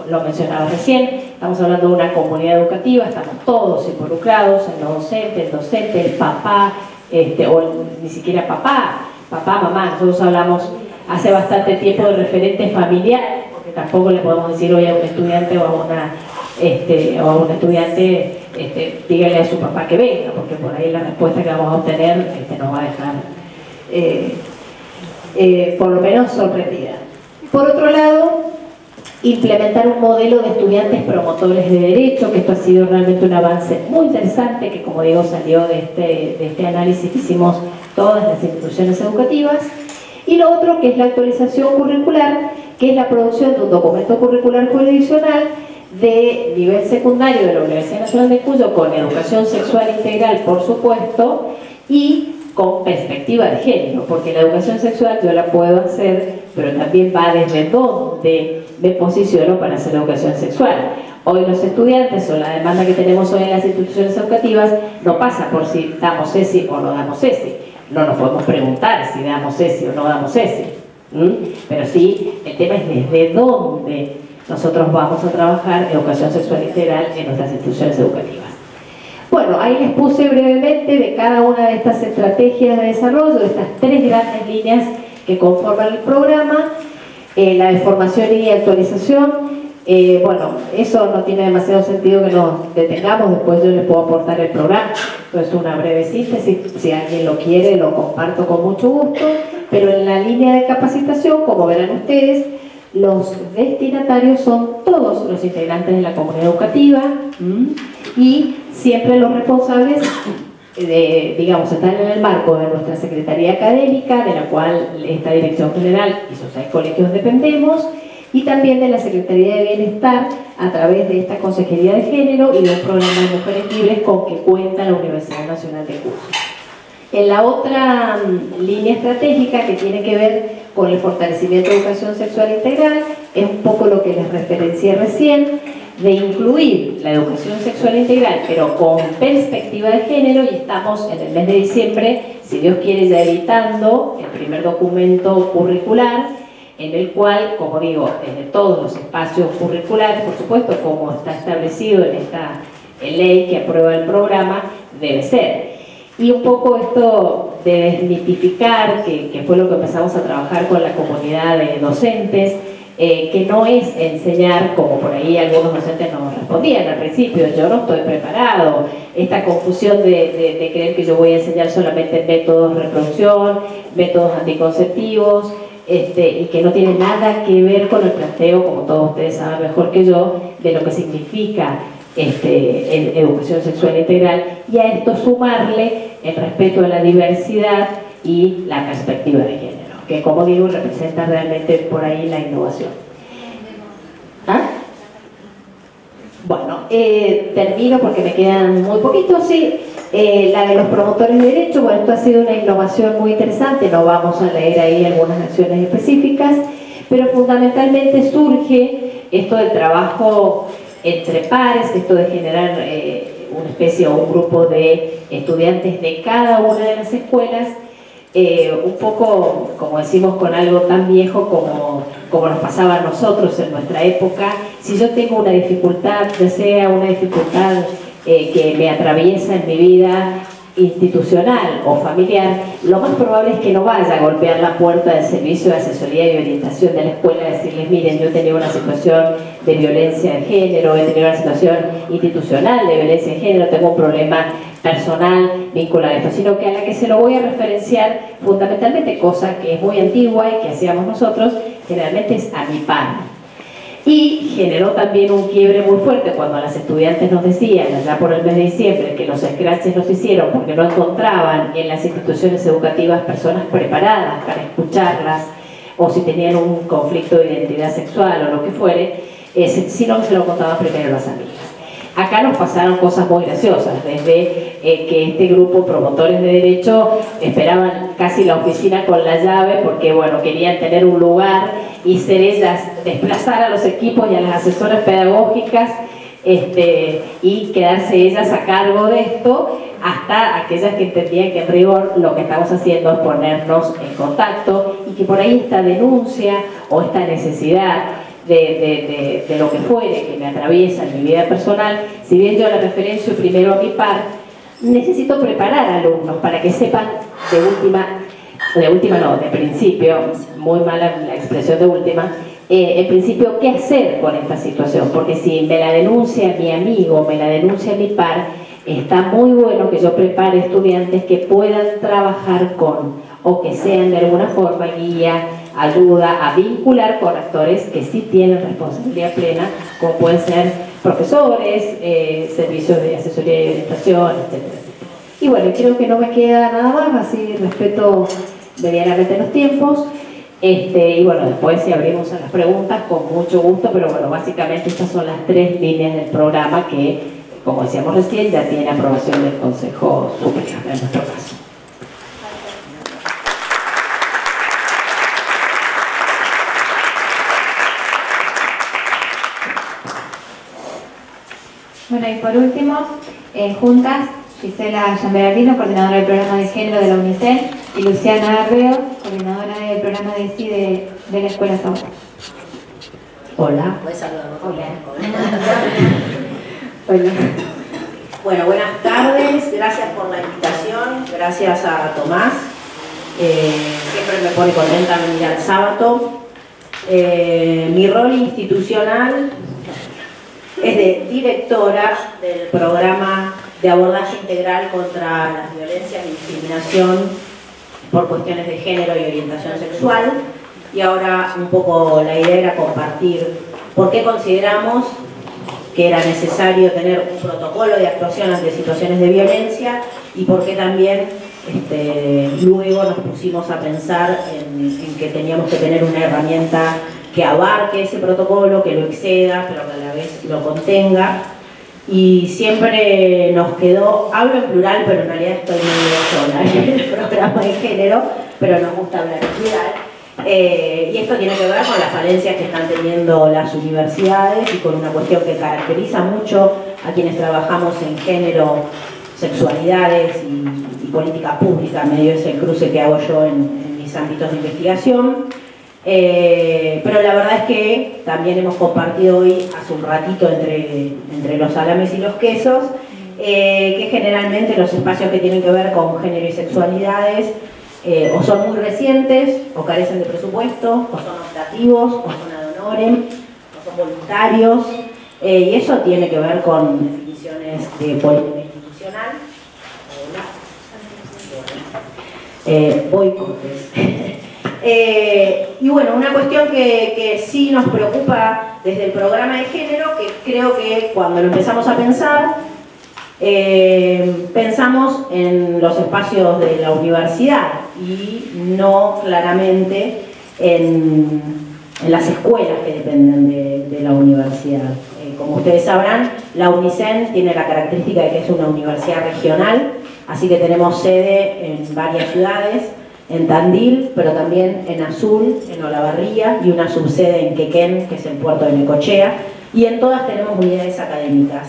lo mencionaba recién, estamos hablando de una comunidad educativa, estamos todos involucrados, en lo docente, el docente, el papá, o ni siquiera papá, mamá. Nosotros hablamos hace bastante tiempo de referentes familiares, porque tampoco le podemos decir hoy a un estudiante o a un estudiante dígale a su papá que venga, porque por ahí la respuesta que vamos a obtener nos va a dejar por lo menos sorprendida. Por otro lado, implementar un modelo de estudiantes promotores de derecho, que esto ha sido realmente un avance muy interesante, que como digo salió de este análisis que hicimos todas las instituciones educativas. Y lo otro, que es la actualización curricular, que es la producción de un documento curricular jurisdiccional de nivel secundario de la Universidad Nacional de Cuyo, con educación sexual integral, por supuesto, y con perspectiva de género, porque la educación sexual yo la puedo hacer, pero también va desde dónde me posiciono para hacer educación sexual. Hoy los estudiantes, o la demanda que tenemos hoy en las instituciones educativas, no pasa por si damos ESI o no damos ESI. No nos podemos preguntar si damos ESI o no damos ESI. Pero sí, el tema es desde dónde nosotros vamos a trabajar educación sexual integral en nuestras instituciones educativas. Bueno, ahí les puse brevemente de cada una de estas estrategias de desarrollo, de estas 3 grandes líneas que conforman el programa, la de formación y actualización. Bueno, eso no tiene demasiado sentido que nos detengamos, después yo les puedo aportar el programa. Esto es una breve síntesis, si alguien lo quiere lo comparto con mucho gusto, pero en la línea de capacitación, como verán ustedes, los destinatarios son todos los integrantes de la comunidad educativa y siempre los responsables, digamos, están en el marco de nuestra Secretaría Académica, de la cual esta Dirección General y sus 6 colegios dependemos, y también de la Secretaría de Bienestar a través de esta Consejería de Género y de un programa de mujeres libres con que cuenta la Universidad Nacional de Cuyo. En la otra línea estratégica, que tiene que ver con el fortalecimiento de educación sexual integral, es un poco lo que les referencié recién, de incluir la educación sexual integral, pero con perspectiva de género, y estamos en el mes de diciembre, si Dios quiere, ya editando el primer documento curricular, en el cual, como digo, desde todos los espacios curriculares, por supuesto, como está establecido en esta ley que aprueba el programa, debe ser. Y un poco esto de desmitificar, que fue lo que empezamos a trabajar con la comunidad de docentes, que no es enseñar, como por ahí algunos docentes nos respondían al principio, yo no estoy preparado, esta confusión de creer que yo voy a enseñar solamente métodos de reproducción, métodos anticonceptivos, y que no tiene nada que ver con el planteo, como todos ustedes saben mejor que yo, de lo que significa educación sexual integral, y a esto sumarle el respeto a la diversidad y la perspectiva de género, que como digo representa realmente por ahí la innovación. ¿Ah? Bueno, termino porque me quedan muy poquitos. Sí, la de los promotores de derecho, bueno, esto ha sido una innovación muy interesante, no vamos a leer ahí algunas acciones específicas, pero fundamentalmente surge esto del trabajo entre pares, esto de generar una especie o un grupo de estudiantes de cada una de las escuelas, un poco, como decimos, con algo tan viejo como nos pasaba a nosotros en nuestra época. Si yo tengo una dificultad, ya sea una dificultad que me atraviesa en mi vida institucional o familiar, lo más probable es que no vaya a golpear la puerta del servicio de asesoría y orientación de la escuela a decirles, miren, yo he tenido una situación de violencia de género, he tenido una situación institucional de violencia de género, tengo un problema personal vinculado a esto, sino que a la que se lo voy a referenciar fundamentalmente, cosa que es muy antigua y que hacíamos nosotros, generalmente es a mi par. Y generó también un quiebre muy fuerte cuando las estudiantes nos decían, allá por el mes de diciembre, que los scratches los hicieron porque no encontraban en las instituciones educativas personas preparadas para escucharlas, o si tenían un conflicto de identidad sexual o lo que fuere, sino que se lo contaban primero las amigas. Acá nos pasaron cosas muy graciosas, desde que este grupo promotores de derecho esperaban casi la oficina con la llave porque, bueno, querían tener un lugar y ser ellas, desplazar a los equipos y a las asesoras pedagógicas y quedarse ellas a cargo de esto, hasta aquellas que entendían que en rigor lo que estamos haciendo es ponernos en contacto y que por ahí esta denuncia o esta necesidad de lo que fuere que me atraviesa en mi vida personal, si bien yo la referencio primero a mi par, necesito preparar a alumnos para que sepan de principio, muy mala la expresión de última, en principio qué hacer con esta situación, porque si me la denuncia mi amigo, me la denuncia mi par, está muy bueno que yo prepare estudiantes que puedan trabajar con, o que sean de alguna forma guía, ayuda a vincular con actores que sí tienen responsabilidad plena, como pueden ser profesores, servicios de asesoría y orientación, etc. Y bueno, creo que no me queda nada más, así respeto medianamente los tiempos. Y bueno, después si abrimos a las preguntas, con mucho gusto, pero bueno, básicamente estas son las 3 líneas del programa que, como decíamos recién, ya tiene aprobación del Consejo Superior en nuestro caso.
Bueno, y por último, juntas, Gisela Llamerardino, coordinadora del programa de género de la UNICEN, y Luciana Arreo, coordinadora del programa de SI de la Escuela Sabor.
Hola. ¿Puedes saludar?
Hola.
Hola. Bueno, buenas tardes, gracias por la invitación, gracias a Tomás. Siempre me pone contenta venir al sábado. Mi rol institucional es de directora del programa de abordaje integral contra las violencias y discriminación por cuestiones de género y orientación sexual. Y ahora un poco la idea era compartir por qué consideramos que era necesario tener un protocolo de actuación ante situaciones de violencia y por qué también luego nos pusimos a pensar en que teníamos que tener una herramienta que abarque ese protocolo, que lo exceda, pero que a la vez lo contenga. Y siempre nos quedó, hablo en plural, pero en realidad estoy medio sola en el programa de género, pero nos gusta hablar en plural. Y esto tiene que ver con las falencias que están teniendo las universidades y con una cuestión que caracteriza mucho a quienes trabajamos en género, sexualidades y política pública, medio ese cruce que hago yo en mis ámbitos de investigación. Pero la verdad es que también hemos compartido hoy, hace un ratito, entre los salames y los quesos, que generalmente los espacios que tienen que ver con género y sexualidades o son muy recientes, o carecen de presupuesto, o son optativos, o son ad honorem, o son voluntarios, y eso tiene que ver con definiciones de política institucional. Boicotes. Y bueno, una cuestión que sí nos preocupa desde el programa de género, que creo que cuando lo empezamos a pensar, pensamos en los espacios de la universidad y no claramente en las escuelas que dependen de la universidad. Como ustedes sabrán, la UNICEN tiene la característica de que es una universidad regional, así que tenemos sede en varias ciudades, en Tandil, pero también en Azul, en Olavarría, y una subsede en Quequén, que es el puerto de Necochea, y en todas tenemos unidades académicas.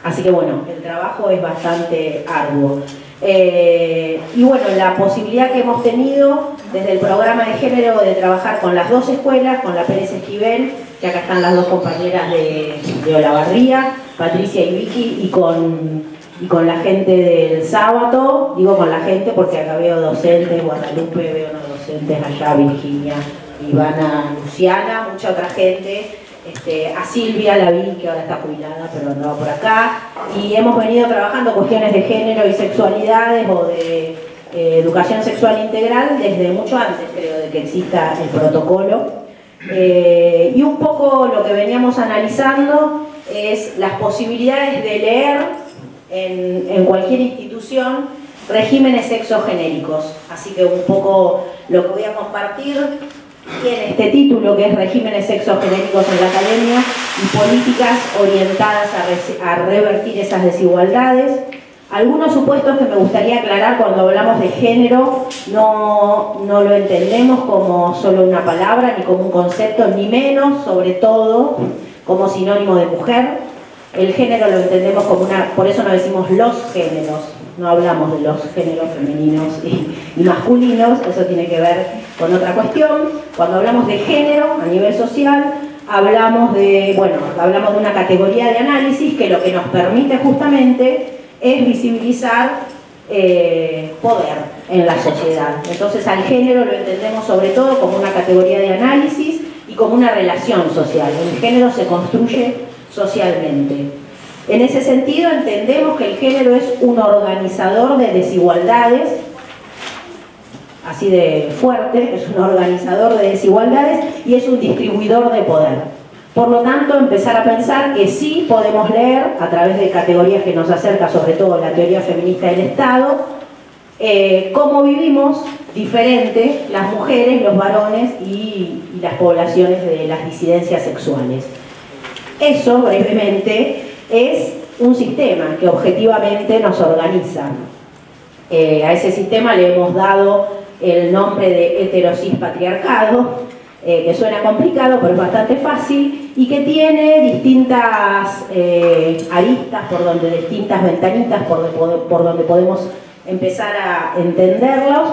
Así que bueno, el trabajo es bastante arduo. Y bueno, la posibilidad que hemos tenido desde el programa de género de trabajar con las 2 escuelas, con la Pérez Esquivel, que acá están las 2 compañeras de Olavarría, Patricia y Vicky, y con la gente del sábado, digo con la gente porque acá veo docentes, Guadalupe, veo no docentes allá, Virginia, Ivana, Luciana, mucha otra gente, a Silvia la vi que ahora está jubilada pero andaba por acá, y hemos venido trabajando cuestiones de género y sexualidades o de educación sexual integral desde mucho antes, creo, de que exista el protocolo. Y un poco lo que veníamos analizando es las posibilidades de leer en cualquier institución regímenes sexogenéricos. Así que un poco lo que voy a compartir tiene este título, que es Regímenes sexogenéricos en la academia y políticas orientadas a revertir esas desigualdades. Algunos supuestos que me gustaría aclarar cuando hablamos de género, no lo entendemos como solo una palabra, ni como un concepto, ni menos, sobre todo, como sinónimo de mujer. El género lo entendemos como por eso no decimos los géneros, no hablamos de los géneros femeninos y masculinos, eso tiene que ver con otra cuestión. Cuando hablamos de género a nivel social, hablamos de una categoría de análisis que lo que nos permite justamente es visibilizar poder en la sociedad. Entonces al género lo entendemos sobre todo como una categoría de análisis y como una relación social. El género se construye socialmente. En ese sentido entendemos que el género es un organizador de desigualdades, así de fuerte, es un organizador de desigualdades y es un distribuidor de poder. Por lo tanto, empezar a pensar que sí podemos leer, a través de categorías que nos acerca sobre todo la teoría feminista del Estado, cómo vivimos diferente las mujeres, los varones y las poblaciones de las disidencias sexuales. Eso, brevemente, es un sistema que objetivamente nos organiza. A ese sistema le hemos dado el nombre de heterosis patriarcado, que suena complicado pero es bastante fácil y que tiene distintas aristas, distintas ventanitas por donde podemos empezar a entenderlos.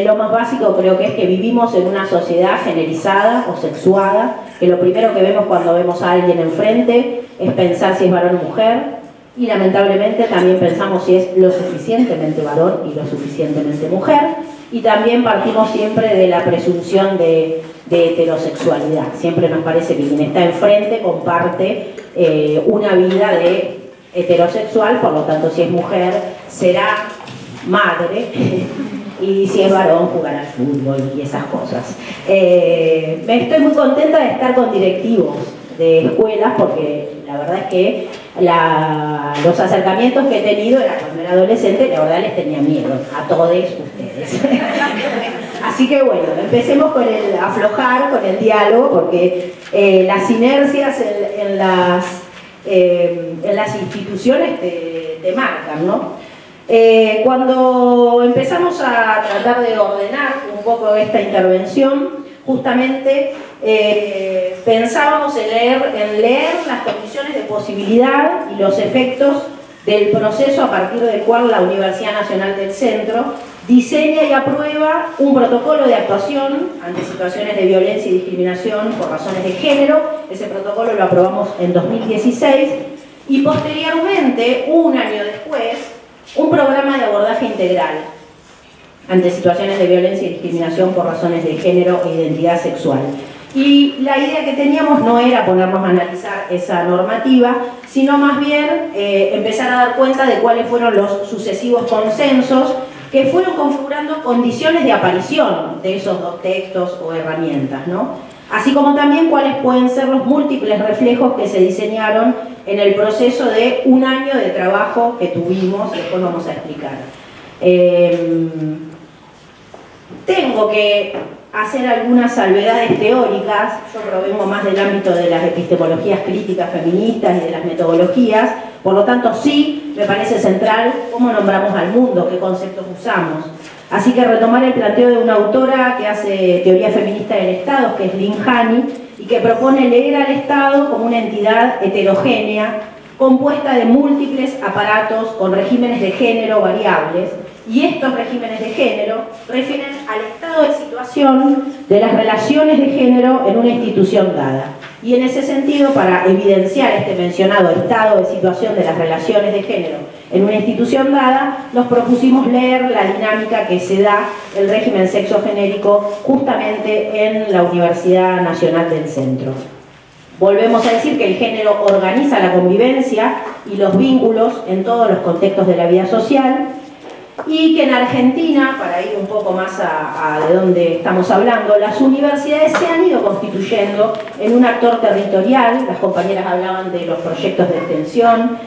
Lo más básico creo que es que vivimos en una sociedad generizada o sexuada, que lo primero que vemos cuando vemos a alguien enfrente es pensar si es varón o mujer, y lamentablemente también pensamos si es lo suficientemente varón y lo suficientemente mujer, y también partimos siempre de la presunción de heterosexualidad. Siempre nos parece que quien está enfrente comparte una vida de heterosexual, por lo tanto si es mujer será madre y si es varón jugará al fútbol y esas cosas. Estoy muy contenta de estar con directivos de escuelas porque la verdad es que los acercamientos que he tenido cuando era adolescente, la verdad les tenía miedo a todos ustedes. Así que bueno, empecemos con el aflojar, con el diálogo, porque las inercias en las instituciones te marcan, ¿no? Cuando empezamos a tratar de ordenar un poco esta intervención, justamente pensábamos en leer las condiciones de posibilidad y los efectos del proceso a partir del cual la Universidad Nacional del Centro diseña y aprueba un protocolo de actuación ante situaciones de violencia y discriminación por razones de género. Ese protocolo lo aprobamos en 2016 y posteriormente, un año después, un programa de abordaje integral ante situaciones de violencia y discriminación por razones de género e identidad sexual. Y la idea que teníamos no era ponernos a analizar esa normativa, sino más bien empezar a dar cuenta de cuáles fueron los sucesivos consensos que fueron configurando condiciones de aparición de esos dos textos o herramientas, ¿no? Así como también cuáles pueden ser los múltiples reflejos que se diseñaron en el proceso de un año de trabajo que tuvimos, y después vamos a explicar. Tengo que hacer algunas salvedades teóricas. Yo provengo más del ámbito de las epistemologías críticas feministas y de las metodologías, por lo tanto sí me parece central cómo nombramos al mundo, qué conceptos usamos. Así que retomar el planteo de una autora que hace teoría feminista del Estado, que es Lynn Haney, y que propone leer al Estado como una entidad heterogénea, compuesta de múltiples aparatos con regímenes de género variables, y estos regímenes de género refieren al estado de situación de las relaciones de género en una institución dada. Y en ese sentido, para evidenciar este mencionado estado de situación de las relaciones de género en una institución dada, nos propusimos leer la dinámica que se da el régimen sexogenérico justamente en la Universidad Nacional del Centro. Volvemos a decir que el género organiza la convivencia y los vínculos en todos los contextos de la vida social, y que en Argentina, para ir un poco más a de dónde estamos hablando, las universidades se han ido constituyendo en un actor territorial. Las compañeras hablaban de los proyectos de extensión.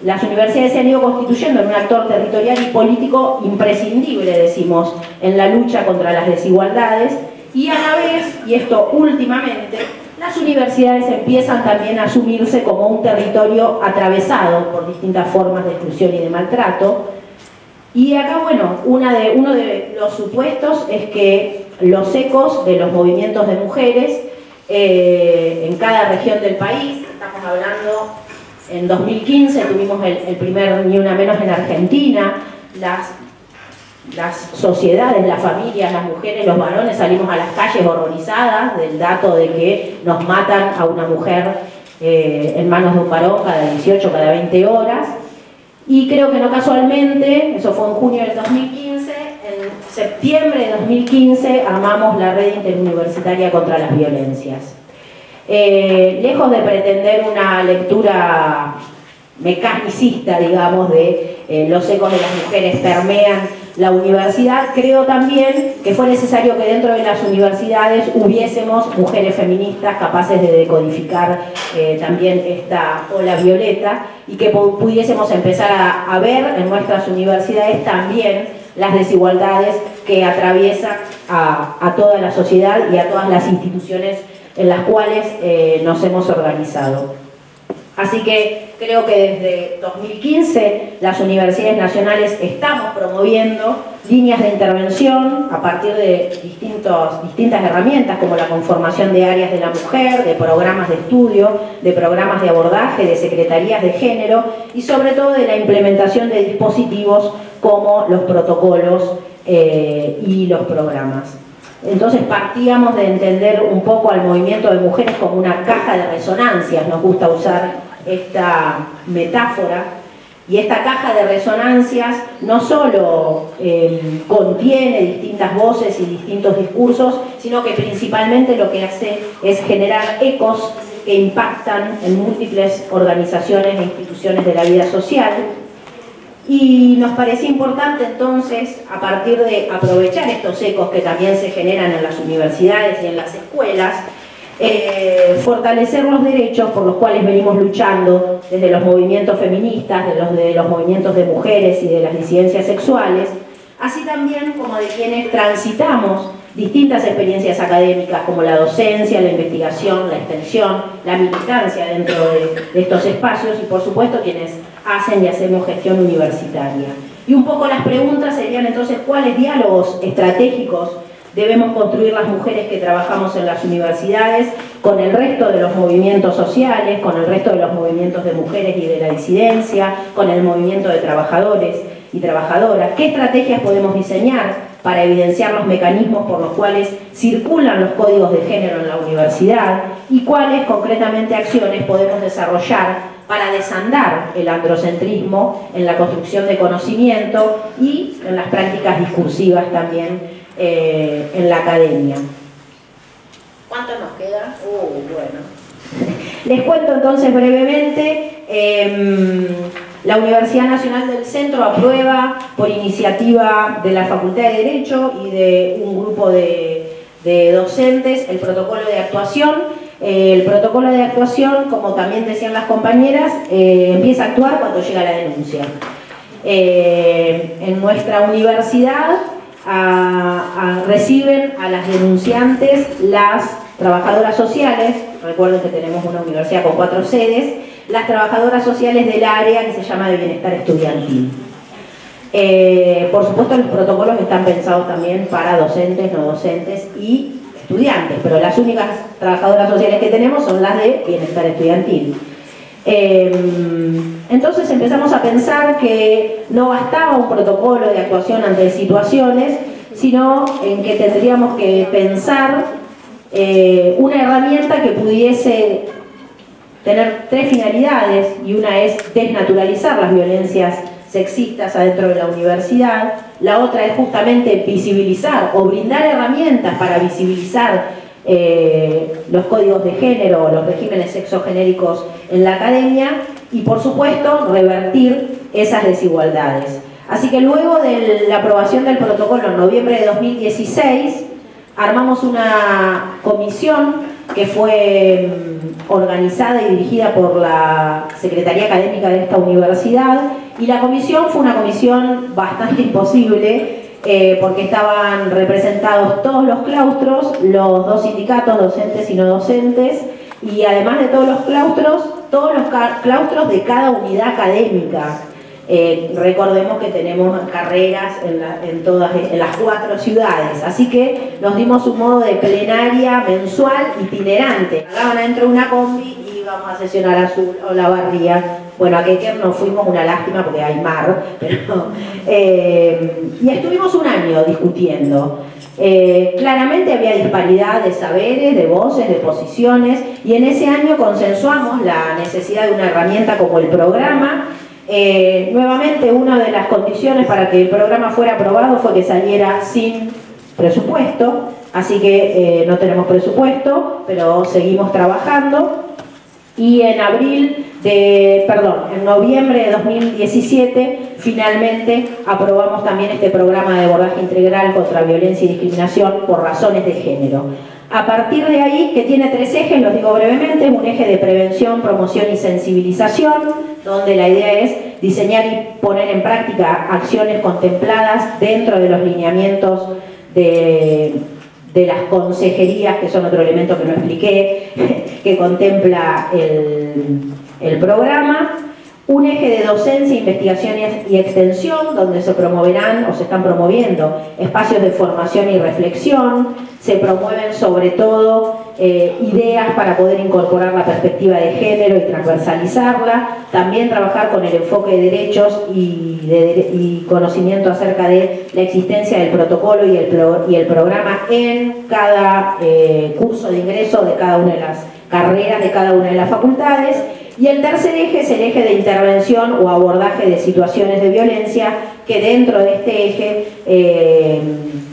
Las universidades se han ido constituyendo en un actor territorial y político imprescindible, decimos, en la lucha contra las desigualdades, y a la vez, y esto últimamente, las universidades empiezan también a asumirse como un territorio atravesado por distintas formas de exclusión y de maltrato. Y acá, bueno, uno de los supuestos es que los ecos de los movimientos de mujeres en cada región del país, estamos hablando, en 2015 tuvimos el primer Ni Una Menos en Argentina, las sociedades, las familias, las mujeres, los varones salimos a las calles horrorizadas del dato de que nos matan a una mujer en manos de un varón cada 18, cada 20 horas. Y creo que no casualmente, eso fue en junio del 2015, en septiembre de 2015 armamos la Red Interuniversitaria contra las Violencias. Lejos de pretender una lectura mecanicista, digamos, de los ecos de las mujeres permean la universidad, creo también que fue necesario que dentro de las universidades hubiésemos mujeres feministas capaces de decodificar también esta ola violeta y que pudiésemos empezar a ver en nuestras universidades también las desigualdades que atraviesan a toda la sociedad y a todas las instituciones en las cuales nos hemos organizado. Así que creo que desde 2015 las universidades nacionales estamos promoviendo líneas de intervención a partir de distintas herramientas como la conformación de áreas de la mujer, de programas de estudio, de programas de abordaje, de secretarías de género y sobre todo de la implementación de dispositivos como los protocolos y los programas. Entonces partíamos de entender un poco al movimiento de mujeres como una caja de resonancias, nos gusta usar esta metáfora, y esta caja de resonancias no solo contiene distintas voces y distintos discursos, sino que principalmente lo que hace es generar ecos que impactan en múltiples organizaciones e instituciones de la vida social. Y nos parecía importante entonces, a partir de aprovechar estos ecos que también se generan en las universidades y en las escuelas, fortalecer los derechos por los cuales venimos luchando desde los movimientos feministas, de los movimientos de mujeres y de las disidencias sexuales, así también como de quienes transitamos distintas experiencias académicas como la docencia, la investigación, la extensión, la militancia dentro de estos espacios y por supuesto quienes hacen y hacemos gestión universitaria. Y un poco las preguntas serían entonces cuáles diálogos estratégicos debemos construir las mujeres que trabajamos en las universidades con el resto de los movimientos sociales, con el resto de los movimientos de mujeres y de la disidencia, con el movimiento de trabajadores y trabajadoras. ¿Qué estrategias podemos diseñar para evidenciar los mecanismos por los cuales circulan los códigos de género en la universidad? ¿Y cuáles concretamente acciones podemos desarrollar para desandar el androcentrismo en la construcción de conocimiento y en las prácticas discursivas también en la academia? ¿Cuánto nos queda? Bueno. Les cuento entonces brevemente. La Universidad Nacional del Centro aprueba por iniciativa de la Facultad de Derecho y de un grupo de docentes el protocolo de actuación. El protocolo de actuación, como también decían las compañeras, empieza a actuar cuando llega la denuncia. En nuestra universidad reciben a las denunciantes las trabajadoras sociales, recuerden que tenemos una universidad con 4 sedes, las trabajadoras sociales del área que se llama de bienestar estudiantil. Por supuesto los protocolos están pensados también para docentes, no docentes y estudiantes, pero las únicas trabajadoras sociales que tenemos son las de bienestar estudiantil. Entonces empezamos a pensar que no bastaba un protocolo de actuación ante situaciones, sino en que tendríamos que pensar una herramienta que pudiese tener 3 finalidades, y una es desnaturalizar las violencias sexistas adentro de la universidad, la otra es justamente visibilizar o brindar herramientas para visibilizar los códigos de género, los regímenes sexogenéricos en la academia y por supuesto revertir esas desigualdades. Así que luego de la aprobación del protocolo en noviembre de 2016 armamos una comisión que fue organizada y dirigida por la Secretaría Académica de esta universidad, y la comisión fue una comisión bastante imposible porque estaban representados todos los claustros, los 2 sindicatos, docentes y no docentes, y además de todos los claustros de cada unidad académica. Recordemos que tenemos carreras en las 4 ciudades, así que nos dimos un modo de plenaria mensual itinerante. Hablaban adentro de una combi y íbamos a sesionar a Sur o La Barría. Bueno, a Quequer no fuimos, una lástima porque hay mar, pero, y estuvimos un año discutiendo. Claramente había disparidad de saberes, de voces, de posiciones, y en ese año consensuamos la necesidad de una herramienta como el programa. Nuevamente, una de las condiciones para que el programa fuera aprobado fue que saliera sin presupuesto, así que no tenemos presupuesto, pero seguimos trabajando. Y en noviembre de 2017 finalmente aprobamos también este programa de abordaje integral contra violencia y discriminación por razones de género. A partir de ahí, que tiene 3 ejes, los digo brevemente: un eje de prevención, promoción y sensibilización, donde la idea es diseñar y poner en práctica acciones contempladas dentro de los lineamientos de las consejerías, que son otro elemento que no expliqué, que contempla el programa. Un eje de docencia, investigación y extensión, donde se promoverán o se están promoviendo espacios de formación y reflexión. Se promueven sobre todo ideas para poder incorporar la perspectiva de género y transversalizarla. También trabajar con el enfoque de derechos y conocimiento acerca de la existencia del protocolo y el programa en cada curso de ingreso de cada una de las carreras de cada una de las facultades. Y el tercer eje es el eje de intervención o abordaje de situaciones de violencia, que dentro de este eje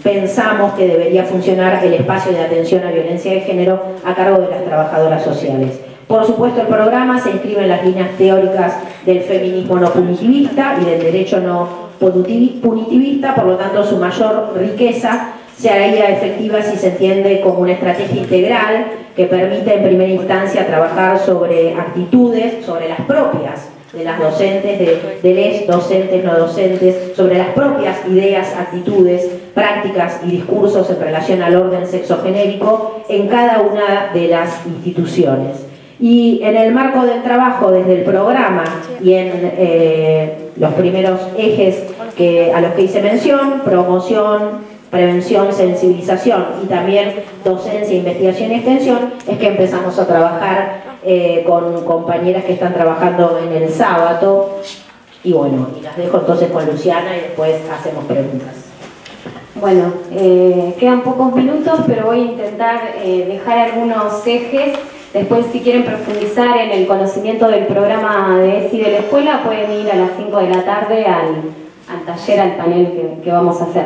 pensamos que debería funcionar el espacio de atención a violencia de género a cargo de las trabajadoras sociales. Por supuesto, el programa se inscribe en las líneas teóricas del feminismo no punitivista y del derecho no punitivista, por lo tanto su mayor riqueza se haría efectiva si se entiende como una estrategia integral que permite en primera instancia trabajar sobre actitudes, sobre las propias de las docentes, de les docentes, no docentes, sobre las propias ideas, actitudes, prácticas y discursos en relación al orden sexogenérico en cada una de las instituciones. Y en el marco del trabajo desde el programa y en los primeros ejes a los que hice mención: promoción, prevención, sensibilización y también docencia, investigación y extensión, es que empezamos a trabajar con compañeras que están trabajando en el sábado. Y bueno, y las dejo entonces con Luciana y después hacemos preguntas.
Bueno, quedan pocos minutos, pero voy a intentar dejar algunos ejes. Después, si quieren profundizar en el conocimiento del programa de ESI de la escuela, pueden ir a las 5 de la tarde al taller, al panel que vamos a hacer.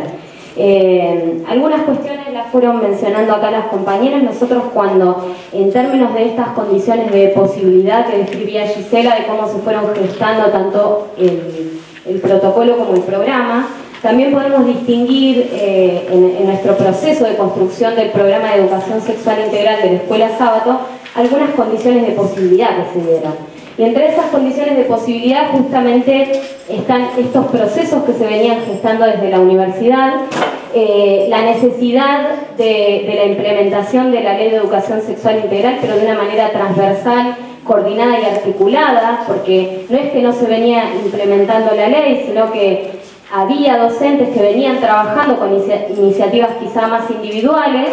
Algunas cuestiones las fueron mencionando acá las compañeras. Nosotros, cuando en términos de estas condiciones de posibilidad que describía Gisela, de cómo se fueron gestando tanto el protocolo como el programa, también podemos distinguir en nuestro proceso de construcción del programa de educación sexual integral de la Escuela Sábato algunas condiciones de posibilidad que se dieron. Y entre esas condiciones de posibilidad justamente están estos procesos que se venían gestando desde la universidad, la necesidad de la implementación de la Ley de Educación Sexual Integral, pero de una manera transversal, coordinada y articulada, porque no es que no se venía implementando la ley, sino que había docentes que venían trabajando con iniciativas quizá más individuales,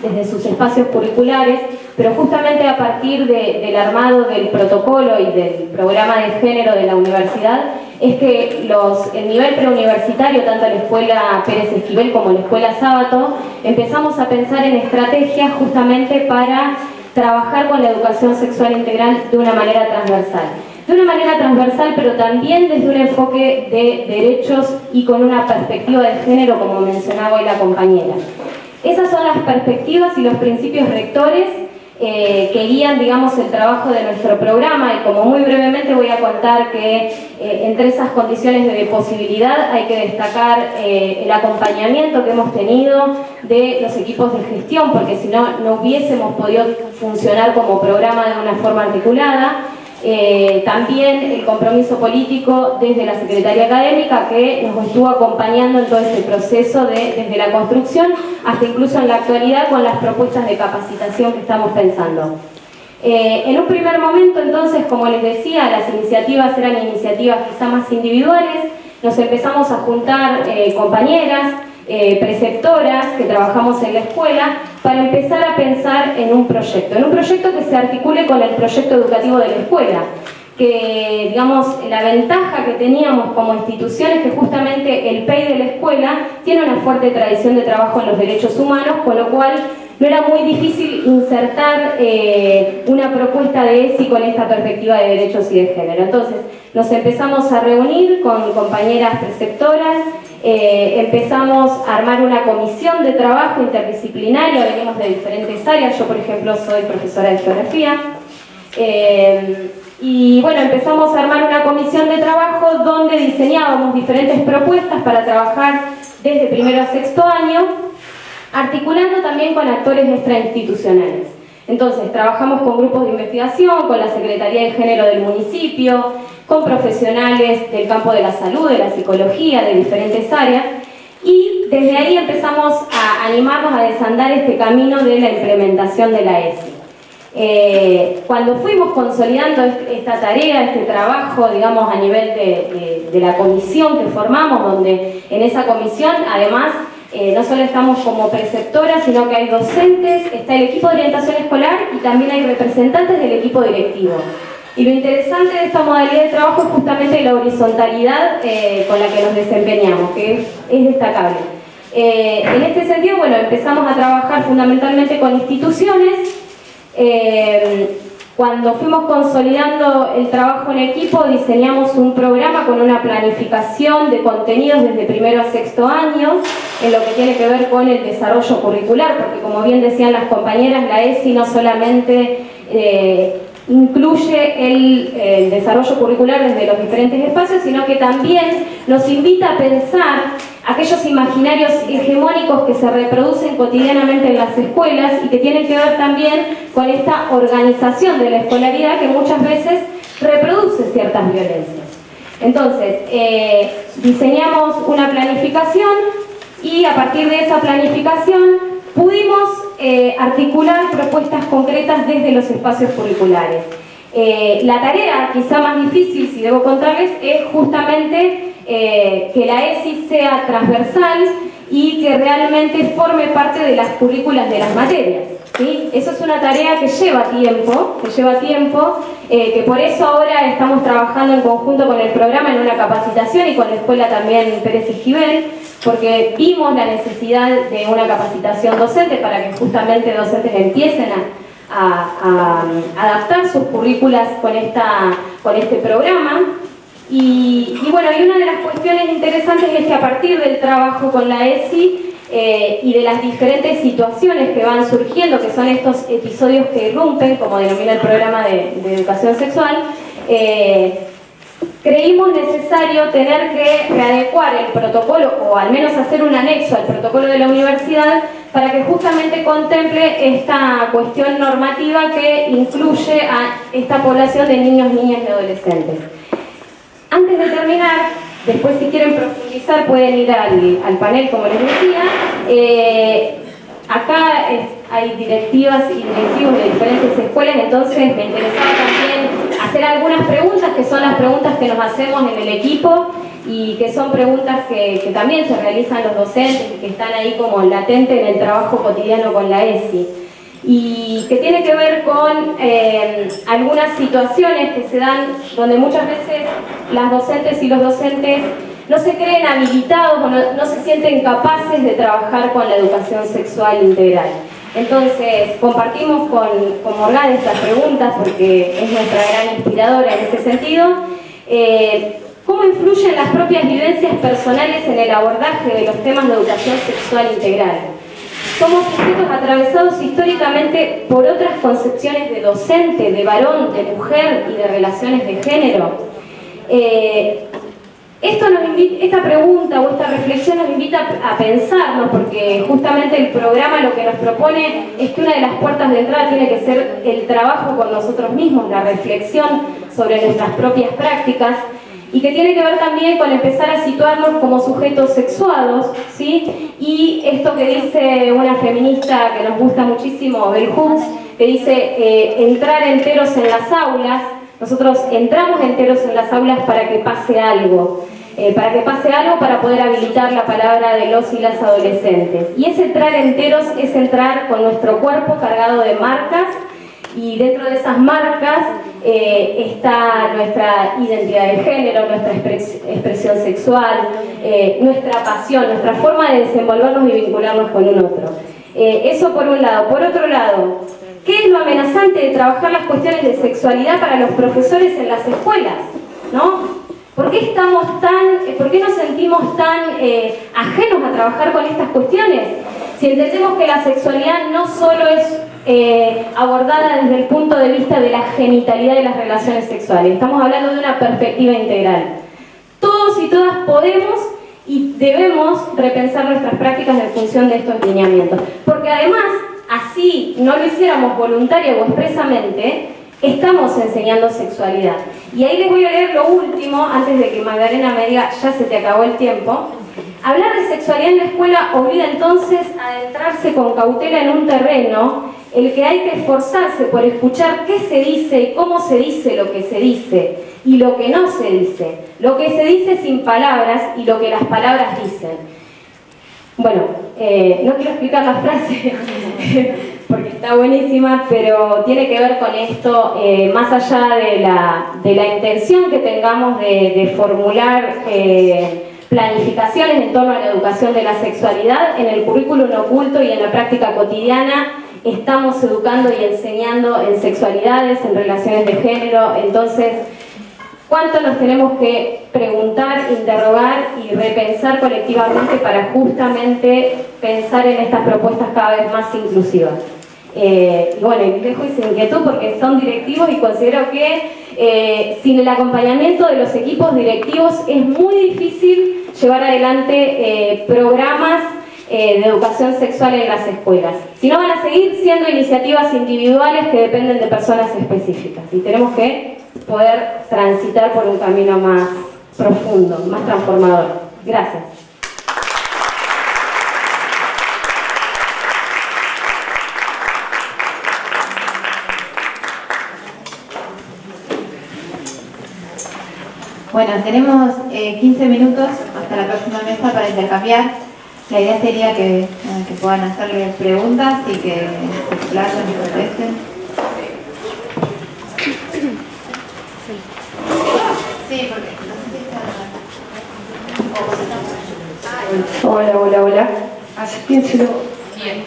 desde sus espacios curriculares, pero justamente a partir del armado del protocolo y del programa de género de la universidad, es que el nivel preuniversitario, tanto la Escuela Pérez Esquivel como la Escuela Sábato, empezamos a pensar en estrategias justamente para trabajar con la educación sexual integral de una manera transversal. De una manera transversal, pero también desde un enfoque de derechos y con una perspectiva de género, como mencionaba hoy la compañera. Esas son las perspectivas y los principios rectores que guían, digamos, el trabajo de nuestro programa, y como muy brevemente voy a contar que entre esas condiciones de posibilidad hay que destacar el acompañamiento que hemos tenido de los equipos de gestión, porque si no, no hubiésemos podido funcionar como programa de una forma articulada. También el compromiso político desde la Secretaría Académica, que nos estuvo acompañando en todo este proceso desde la construcción hasta incluso en la actualidad con las propuestas de capacitación que estamos pensando. En un primer momento, entonces, como les decía, las iniciativas eran iniciativas quizá más individuales. Nos empezamos a juntar compañeras, preceptoras que trabajamos en la escuela, para empezar a pensar en un proyecto que se articule con el proyecto educativo de la escuela, que, digamos, la ventaja que teníamos como institución es que justamente el PEI de la escuela tiene una fuerte tradición de trabajo en los derechos humanos, con lo cual no era muy difícil insertar una propuesta de ESI con esta perspectiva de derechos y de género. Entonces, nos empezamos a reunir con compañeras preceptoras, empezamos a armar una comisión de trabajo interdisciplinaria, venimos de diferentes áreas. Yo, por ejemplo, soy profesora de geografía, Y bueno, empezamos a armar una comisión de trabajo donde diseñábamos diferentes propuestas para trabajar desde primero a sexto año, articulando también con actores extrainstitucionales. Entonces, trabajamos con grupos de investigación, con la Secretaría de Género del municipio, con profesionales del campo de la salud, de la psicología, de diferentes áreas, y desde ahí empezamos a animarnos a desandar este camino de la implementación de la ESI. Cuando fuimos consolidando esta tarea, este trabajo, digamos, a nivel de la comisión que formamos, donde en esa comisión, además, no solo estamos como preceptoras, sino que hay docentes, está el equipo de orientación escolar y también hay representantes del equipo directivo. Y lo interesante de esta modalidad de trabajo es justamente la horizontalidad con la que nos desempeñamos, que es destacable. En este sentido, bueno, empezamos a trabajar fundamentalmente con instituciones. Cuando fuimos consolidando el trabajo en equipo, diseñamos un programa con una planificación de contenidos desde primero a sexto año, en lo que tiene que ver con el desarrollo curricular, porque como bien decían las compañeras, la ESI no solamente incluye el desarrollo curricular desde los diferentes espacios, sino que también nos invita a pensar aquellos imaginarios hegemónicos que se reproducen cotidianamente en las escuelas y que tienen que ver también con esta organización de la escolaridad que muchas veces reproduce ciertas violencias. Entonces, diseñamos una planificación y a partir de esa planificación pudimos articular propuestas concretas desde los espacios curriculares. La tarea quizá más difícil, si debo contarles, es justamente que la ESI sea transversal y que realmente forme parte de las currículas de las materias, ¿sí? Eso es una tarea que lleva tiempo, que por eso ahora estamos trabajando en conjunto con el programa en una capacitación y con la escuela también Pérez Esquivel, porque vimos la necesidad de una capacitación docente para que justamente docentes empiecen a adaptar sus currículas con este programa. Y bueno, y una de las cuestiones interesantes es que a partir del trabajo con la ESI y de las diferentes situaciones que van surgiendo, que son estos episodios que irrumpen, como denomina el programa de educación sexual, creímos necesario tener que readecuar el protocolo, o al menos hacer un anexo al protocolo de la universidad, para que justamente contemple esta cuestión normativa que incluye a esta población de niños, niñas y adolescentes. Antes de terminar, después si quieren profundizar pueden ir al panel, como les decía. Acá hay directivas y directivos de diferentes escuelas, entonces me interesaba también hacer algunas preguntas, que son las preguntas que nos hacemos en el equipo y que son preguntas que también se realizan los docentes y que están ahí como latentes en el trabajo cotidiano con la ESI. Y que tiene que ver con algunas situaciones que se dan donde muchas veces las docentes y los docentes no se creen habilitados o no se sienten capaces de trabajar con la educación sexual integral. Entonces, compartimos con Morgana estas preguntas porque es nuestra gran inspiradora en este sentido. ¿Cómo influyen las propias vivencias personales en el abordaje de los temas de educación sexual integral? Somos sujetos atravesados históricamente por otras concepciones de docente, de varón, de mujer y de relaciones de género. Esta pregunta o esta reflexión nos invita a pensarnos, porque justamente el programa lo que nos propone es que una de las puertas de entrada tiene que ser el trabajo con nosotros mismos, la reflexión sobre nuestras propias prácticas, y que tiene que ver también con empezar a situarnos como sujetos sexuados, ¿sí? Y esto que dice una feminista que nos gusta muchísimo, Bell Hooks, que dice entrar enteros en las aulas. Nosotros entramos enteros en las aulas para que pase algo, para poder habilitar la palabra de los y las adolescentes. Y ese entrar enteros es entrar con nuestro cuerpo cargado de marcas, y dentro de esas marcas está nuestra identidad de género, nuestra expresión sexual, nuestra pasión, nuestra forma de desenvolvernos y vincularnos con un otro. Eso por un lado. Por otro lado, ¿qué es lo amenazante de trabajar las cuestiones de sexualidad para los profesores en las escuelas? ¿No? ¿Por qué nos sentimos tan ajenos a trabajar con estas cuestiones? Si entendemos que la sexualidad no solo es abordada desde el punto de vista de la genitalidad de las relaciones sexuales. Estamos hablando de una perspectiva integral. Todos y todas podemos y debemos repensar nuestras prácticas en función de estos lineamientos. Porque además, así no lo hiciéramos voluntaria o expresamente, estamos enseñando sexualidad. Y ahí les voy a leer lo último, antes de que Magdalena me diga, ya se te acabó el tiempo. Hablar de sexualidad en la escuela obliga entonces a adentrarse con cautela en un terreno el que hay que esforzarse por escuchar qué se dice y cómo se dice lo que se dice y lo que no se dice, lo que se dice sin palabras y lo que las palabras dicen. Bueno, no quiero explicar la frase porque está buenísima, pero tiene que ver con esto, más allá de la intención que tengamos de formular planificaciones en torno a la educación de la sexualidad, en el currículum oculto y en la práctica cotidiana estamos educando y enseñando en sexualidades, en relaciones de género. Entonces, ¿cuánto nos tenemos que preguntar, interrogar y repensar colectivamente para justamente pensar en estas propuestas cada vez más inclusivas? Y bueno, y dejo esa inquietud porque son directivos y considero que sin el acompañamiento de los equipos directivos es muy difícil llevar adelante programas de educación sexual en las escuelas. Si no, van a seguir siendo iniciativas individuales que dependen de personas específicas y tenemos que poder transitar por un camino más profundo, más transformador. Gracias.
Bueno, tenemos 15 minutos hasta la próxima mesa para intercambiar. La idea sería que puedan hacerle preguntas y que se explayen y contesten. Sí, porque
Hola. ¿Hace quién se lo...?
Bien.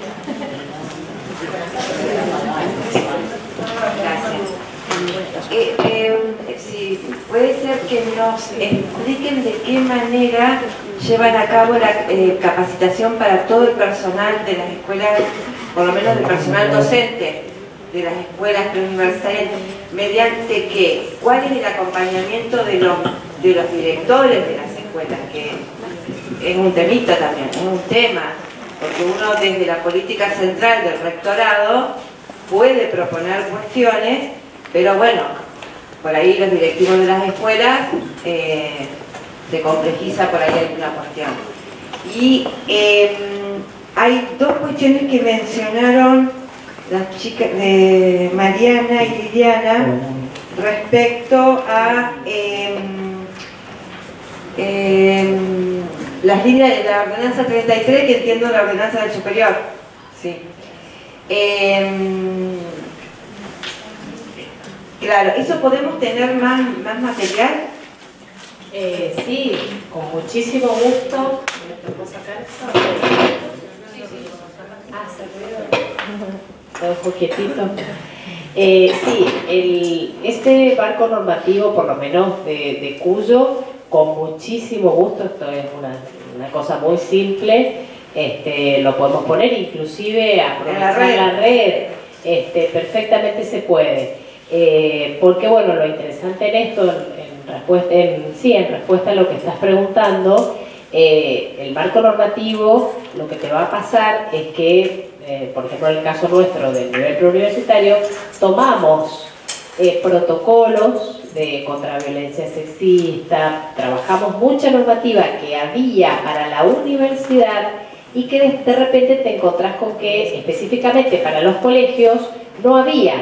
Si puede ser que nos expliquen de qué manera llevan a cabo la capacitación para todo el personal de las escuelas, por lo menos el personal docente de las escuelas preuniversitarias, mediante qué, cuál es el acompañamiento de los directores de las escuelas, que es un temita también, es un tema, porque uno desde la política central del rectorado puede proponer cuestiones, pero bueno, por ahí los directivos de las escuelas se complejiza por ahí alguna cuestión. Y hay dos cuestiones que mencionaron las chicas de Mariana y Liliana respecto a las líneas de la ordenanza 33, que entiendo la ordenanza del superior. Sí. Claro, ¿eso podemos tener más material?
Sí, con muchísimo gusto. ¿Me puedo sacar eso? Todo un poquitito. Sí, este marco normativo, por lo menos de Cuyo, con muchísimo gusto, esto es una cosa muy simple, lo podemos poner, inclusive aprovechar la red, perfectamente se puede. Porque bueno, lo interesante en esto, en respuesta a lo que estás preguntando, el marco normativo, lo que te va a pasar es que, por ejemplo en el caso nuestro del nivel preuniversitario, tomamos protocolos contra la violencia sexista, trabajamos mucha normativa que había para la universidad y que de repente te encontrás con que específicamente para los colegios no había,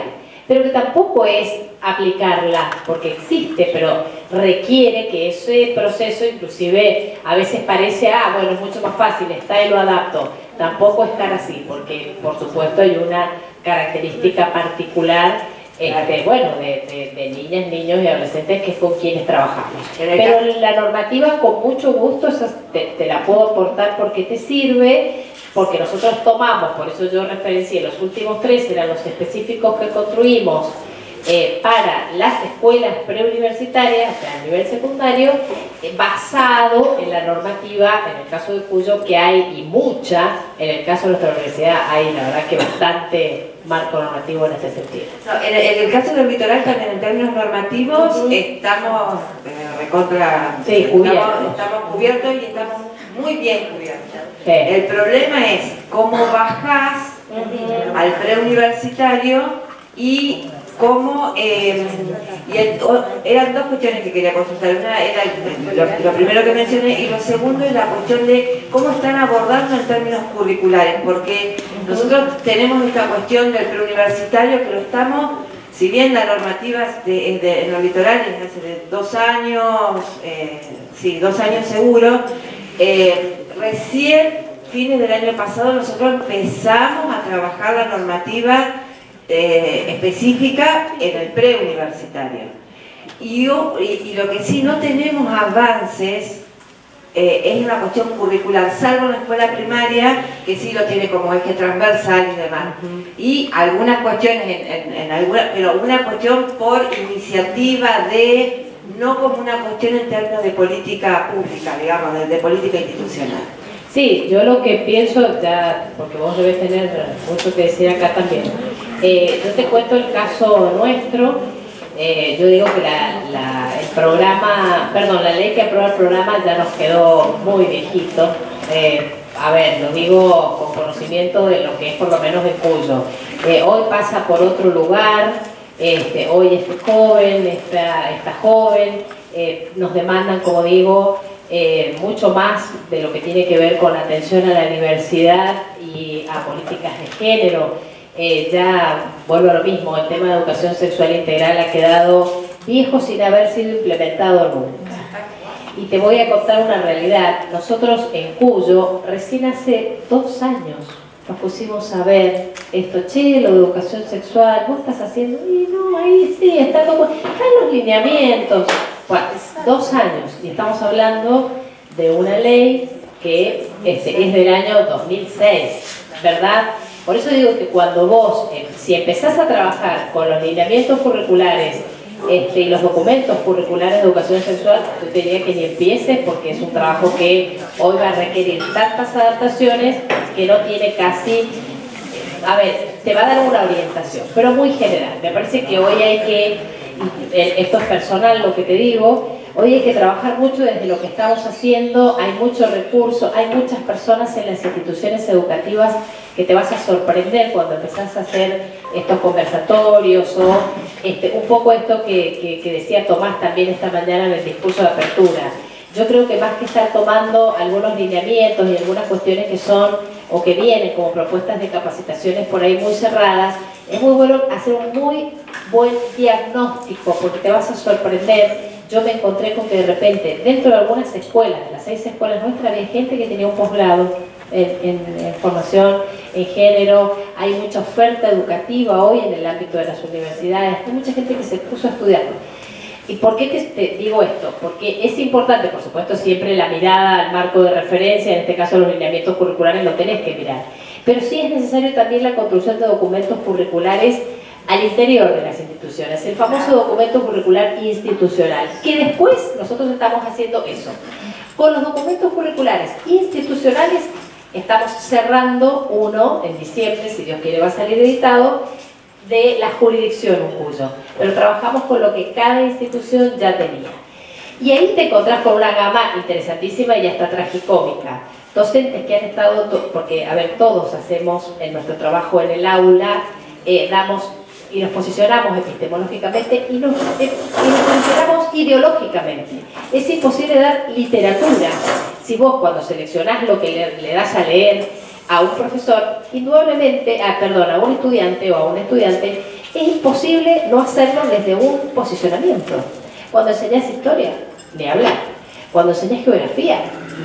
pero que tampoco es aplicarla porque existe, pero requiere que ese proceso, inclusive a veces parece, bueno, es mucho más fácil, está y lo adapto. Tampoco es tan así, porque por supuesto hay una característica particular, bueno, de niñas, niños y adolescentes, que es con quienes trabajamos. Pero la normativa, con mucho gusto, te la puedo aportar porque te sirve, porque nosotros tomamos, por eso yo referencié, los últimos 3 eran los específicos que construimos para las escuelas preuniversitarias, o sea, a nivel secundario, basado en la normativa, en el caso de Cuyo, que hay, y mucha, en el caso de nuestra universidad hay, la verdad, que bastante marco normativo en ese sentido.
No, en el caso del litoral también en términos normativos estamos recontra, estamos cubiertos y estamos muy bien cubiertos.
Sí.
El problema es cómo bajás al preuniversitario y cómo eran dos cuestiones que quería consultar. Una era lo primero que mencioné, y lo segundo es la cuestión de cómo están abordando en términos curriculares, porque nosotros tenemos esta cuestión del preuniversitario que lo estamos, si bien la normativa en los litorales hace de 2 años, sí, 2 años seguro, recién fines del año pasado nosotros empezamos a trabajar la normativa específica en el preuniversitario. Y lo que sí no tenemos avances es una cuestión curricular, salvo en la escuela primaria, que sí lo tiene como eje transversal y demás. Y algunas cuestiones, pero una cuestión por iniciativa no como una cuestión en términos de política pública, digamos, de política institucional.
Sí, yo lo que pienso, ya, porque vos debes tener mucho que decir acá también, yo te cuento el caso nuestro. Yo digo que la ley que aprueba el programa ya nos quedó muy viejito. A ver, lo digo con conocimiento de lo que es por lo menos de Cuyo. Hoy pasa por otro lugar, hoy es joven, está joven, nos demandan, como digo, mucho más de lo que tiene que ver con la atención a la diversidad y a políticas de género. Ya vuelvo a lo mismo, el tema de educación sexual integral ha quedado viejo sin haber sido implementado nunca. Y te voy a contar una realidad. Nosotros en Cuyo, recién hace 2 años, nos pusimos a ver esto, che, lo de educación sexual, ¿vos estás haciendo? Y no, ahí sí, están los lineamientos. Bueno, 2 años, y estamos hablando de una ley que es del año 2006, ¿verdad? Por eso digo que cuando vos, si empezás a trabajar con los lineamientos curriculares y los documentos curriculares de educación sexual, yo te diría que ni empieces, porque es un trabajo que hoy va a requerir tantas adaptaciones que no tiene casi... A ver, te va a dar una orientación, pero muy general. Me parece que hoy hay que, esto es personal lo que te digo, hoy hay que trabajar mucho desde lo que estamos haciendo, hay mucho recurso, hay muchas personas en las instituciones educativas que te vas a sorprender cuando empezás a hacer estos conversatorios o un poco esto que decía Tomás también esta mañana en el discurso de apertura. Yo creo que más que estar tomando algunos lineamientos y algunas cuestiones que son o que vienen como propuestas de capacitaciones por ahí muy cerradas, es muy bueno hacer un muy buen diagnóstico, porque te vas a sorprender. Yo me encontré con que de repente dentro de algunas escuelas, de las 6 escuelas nuestras, había gente que tenía un posgrado en formación en género. Hay mucha oferta educativa hoy en el ámbito de las universidades, hay mucha gente que se puso a estudiar. ¿Y por qué te digo esto? Porque es importante, por supuesto, siempre la mirada al marco de referencia, en este caso los lineamientos curriculares lo tenés que mirar, pero sí es necesario también la construcción de documentos curriculares al interior de las instituciones, el famoso documento curricular institucional, que después nosotros estamos haciendo eso. Con los documentos curriculares institucionales estamos cerrando uno en diciembre, si Dios quiere va a salir editado, de la jurisdicción Cuyo, pero trabajamos con lo que cada institución ya tenía. Y ahí te encontrás con una gama interesantísima y hasta tragicómica. Docentes que han estado, porque a ver, todos hacemos en nuestro trabajo en el aula, damos y nos posicionamos epistemológicamente y nos posicionamos ideológicamente. Es imposible dar literatura si vos cuando seleccionás lo que le das a leer a un profesor, indudablemente, a un estudiante o a un estudiante, es imposible no hacerlo desde un posicionamiento. Cuando enseñás historia, ni hablar. Cuando enseñás geografía,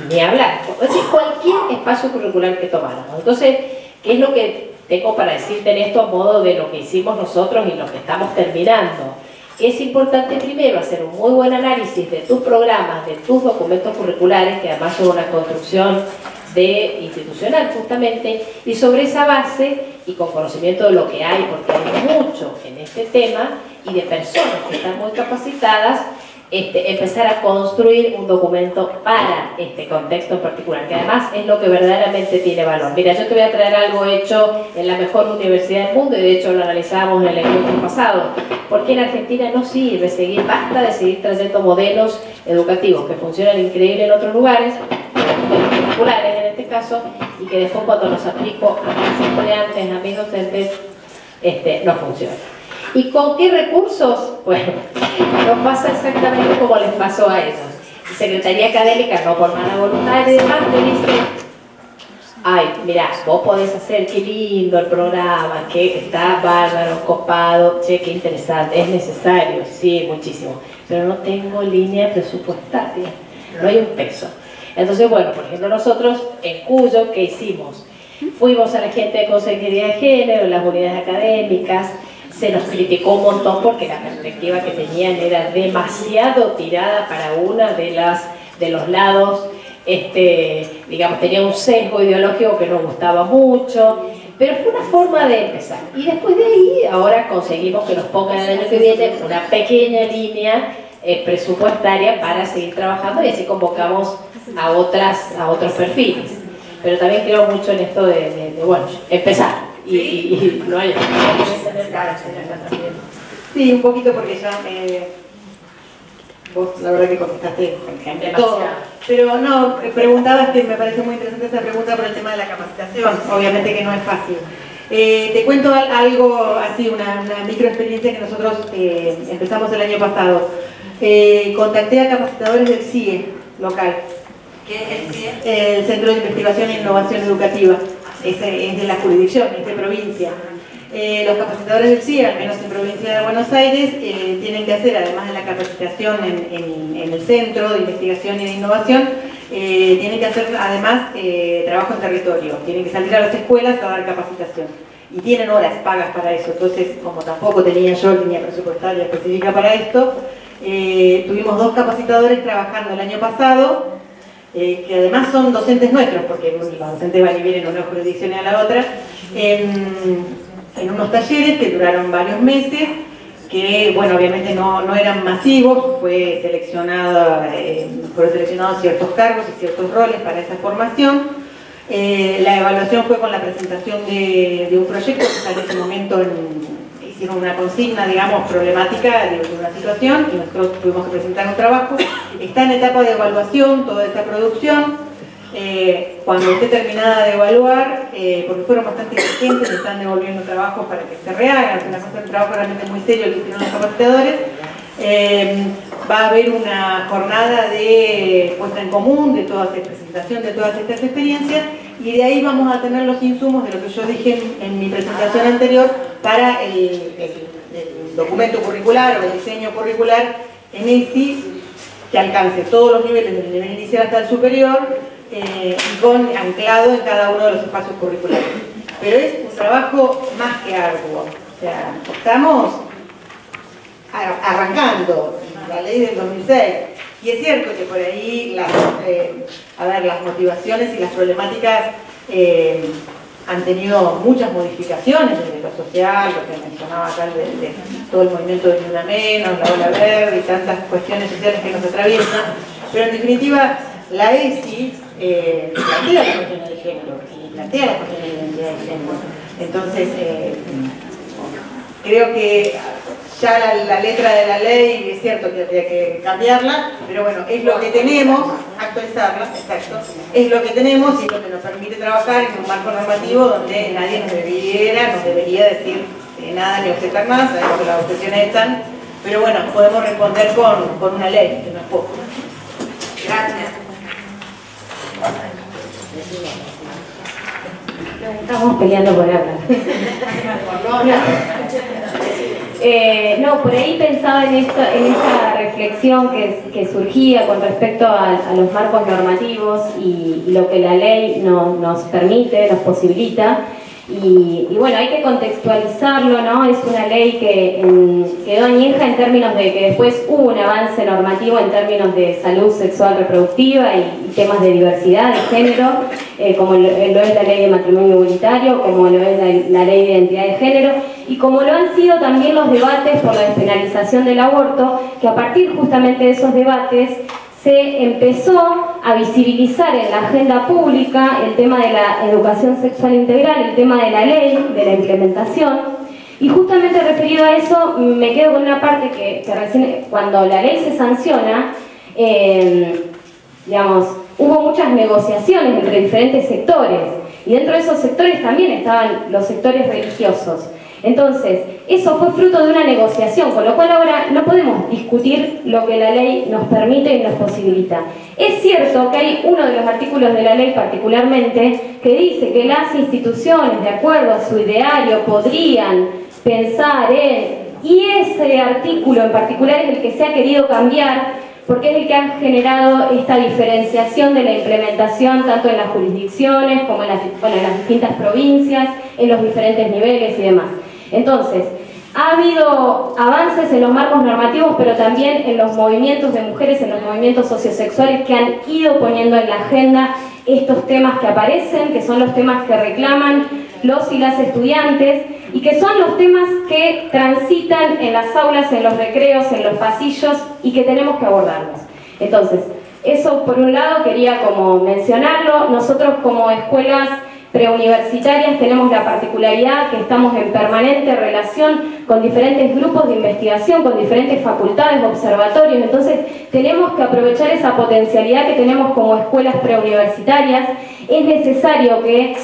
ni hablar. Es decir, cualquier espacio curricular que tomáramos. Entonces, ¿qué es lo que tengo para decirte en esto a modo de lo que hicimos nosotros y lo que estamos terminando? Es importante primero hacer un muy buen análisis de tus programas, de tus documentos curriculares, que además son una construcción institucional justamente, y sobre esa base y con conocimiento de lo que hay, porque hay mucho en este tema, y de personas que están muy capacitadas, empezar a construir un documento para este contexto en particular, que además es lo que verdaderamente tiene valor. Mira, yo te voy a traer algo hecho en la mejor universidad del mundo, y de hecho lo analizábamos en el encuentro pasado, porque en Argentina no sirve basta de seguir trayendo modelos educativos que funcionan increíble en otros lugares, particulares en este caso, y que después cuando los aplico a mis estudiantes, a mis docentes, no funciona. ¿Y con qué recursos? Bueno, nos pasa exactamente como les pasó a ellos. La Secretaría Académica, no por mala voluntad y demás, te dice: ay, mirá, vos podés hacer, qué lindo el programa, que está bárbaro, copado, che, qué interesante, es necesario, sí, muchísimo, pero no tengo línea presupuestaria, no hay un peso. Entonces, bueno, por ejemplo, nosotros en Cuyo, ¿qué hicimos? Fuimos a la gente de Consejería de Género, las unidades académicas, se nos criticó un montón porque la perspectiva que tenían era demasiado tirada para una de los lados, digamos, tenía un sesgo ideológico que nos gustaba mucho, pero fue una forma de empezar. Y después de ahí, ahora conseguimos que nos pongan el año que viene una pequeña línea presupuestaria para seguir trabajando, y así convocamos a otros perfiles. Pero también creo mucho en esto de bueno, empezar. Y no hay
sí, un poquito, porque ya vos la verdad que contestaste todo, pero no, preguntabas, que me parece muy interesante esa pregunta por el tema de la capacitación, obviamente que no es fácil. Te cuento algo así, una micro experiencia que nosotros empezamos el año pasado. Contacté a capacitadores del CIE local.
¿Qué es el CIE?
El Centro de Investigación e Innovación Educativa. Es de la jurisdicción, es de provincia. Los capacitadores del CIE, al menos en provincia de Buenos Aires, tienen que hacer, además de la capacitación en el Centro de Investigación y de Innovación, tienen que hacer además trabajo en territorio, tienen que salir a las escuelas a dar capacitación. Y tienen horas pagas para eso. Entonces, como tampoco tenía yo línea presupuestaria específica para esto, tuvimos 2 capacitadores trabajando el año pasado, que además son docentes nuestros, porque los docentes van y vienen una jurisdicción y a la otra, en unos talleres que duraron varios meses, que, bueno, obviamente no eran masivos, fueron seleccionados ciertos cargos y ciertos roles para esa formación. La evaluación fue con la presentación de un proyecto que en ese momento hicieron una consigna, digamos, problemática de una situación, y nosotros tuvimos que presentar un trabajo. Está en etapa de evaluación toda esta producción. Cuando esté terminada de evaluar, porque fueron bastante exigentes, le están devolviendo trabajos para que se rehagan, es un trabajo realmente muy serio que hicieron los capacitadores. Va a haber una jornada de puesta en común, de presentación de todas estas experiencias, y de ahí vamos a tener los insumos de lo que yo dije en mi presentación anterior para el documento curricular o el diseño curricular en ESI, que alcance todos los niveles, desde el nivel inicial hasta el superior, y anclado en cada uno de los espacios curriculares. Pero es un trabajo más que arduo, o sea, estamos arrancando la ley del 2006, y es cierto que por ahí las motivaciones y las problemáticas han tenido muchas modificaciones desde lo social, lo que mencionaba acá, de todo el movimiento de Ni Una Menos, la Ola Verde y tantas cuestiones sociales que nos atraviesan, pero en definitiva la ESI plantea las cuestiones de género y plantea las cuestiones de identidad de género. Entonces, creo que ya la letra de la ley es cierto que habría que cambiarla, pero bueno, es lo que tenemos, actualizarla, exacto, es lo que tenemos y lo que nos permite trabajar en un marco normativo donde nadie nos debería decir nada ni objetar nada. Sabemos que las objeciones están, pero bueno, podemos responder con una ley, que no es poco.
Gracias.
Estamos peleando por hablar. No, por ahí pensaba en esta reflexión que surgía con respecto a los marcos normativos y lo que la ley nos permite, nos posibilita. Y bueno, hay que contextualizarlo, ¿no? Es una ley que quedó añeja en términos de que después hubo un avance normativo en términos de salud sexual reproductiva y temas de diversidad de género, como lo es la ley de matrimonio igualitario, como lo es la ley de identidad de género, y como lo han sido también los debates por la despenalización del aborto, que a partir justamente de esos debates se empezó a visibilizar en la agenda pública el tema de la educación sexual integral, el tema de la ley, de la implementación, y justamente referido a eso me quedo con una parte que recién, cuando la ley se sanciona, digamos, hubo muchas negociaciones entre diferentes sectores, y dentro de esos sectores también estaban los sectores religiosos. Entonces, eso fue fruto de una negociación, con lo cual ahora no podemos discutir lo que la ley nos permite y nos posibilita. Es cierto que hay uno de los artículos de la ley particularmente que dice que las instituciones, de acuerdo a su ideario, podrían pensar en... Y ese artículo en particular es el que se ha querido cambiar, porque es el que ha generado esta diferenciación de la implementación tanto en las jurisdicciones como en las distintas provincias, en los diferentes niveles y demás. Entonces, ha habido avances en los marcos normativos, pero también en los movimientos de mujeres, en los movimientos sociosexuales que han ido poniendo en la agenda estos temas que aparecen, que son los temas que reclaman los y las estudiantes, y que son los temas que transitan en las aulas, en los recreos, en los pasillos, y que tenemos que abordarlos. Entonces, eso por un lado quería como mencionarlo. Nosotros como escuelas preuniversitarias tenemos la particularidad que estamos en permanente relación con diferentes grupos de investigación, con diferentes facultades, observatorios. Entonces tenemos que aprovechar esa potencialidad que tenemos como escuelas preuniversitarias. Es necesario que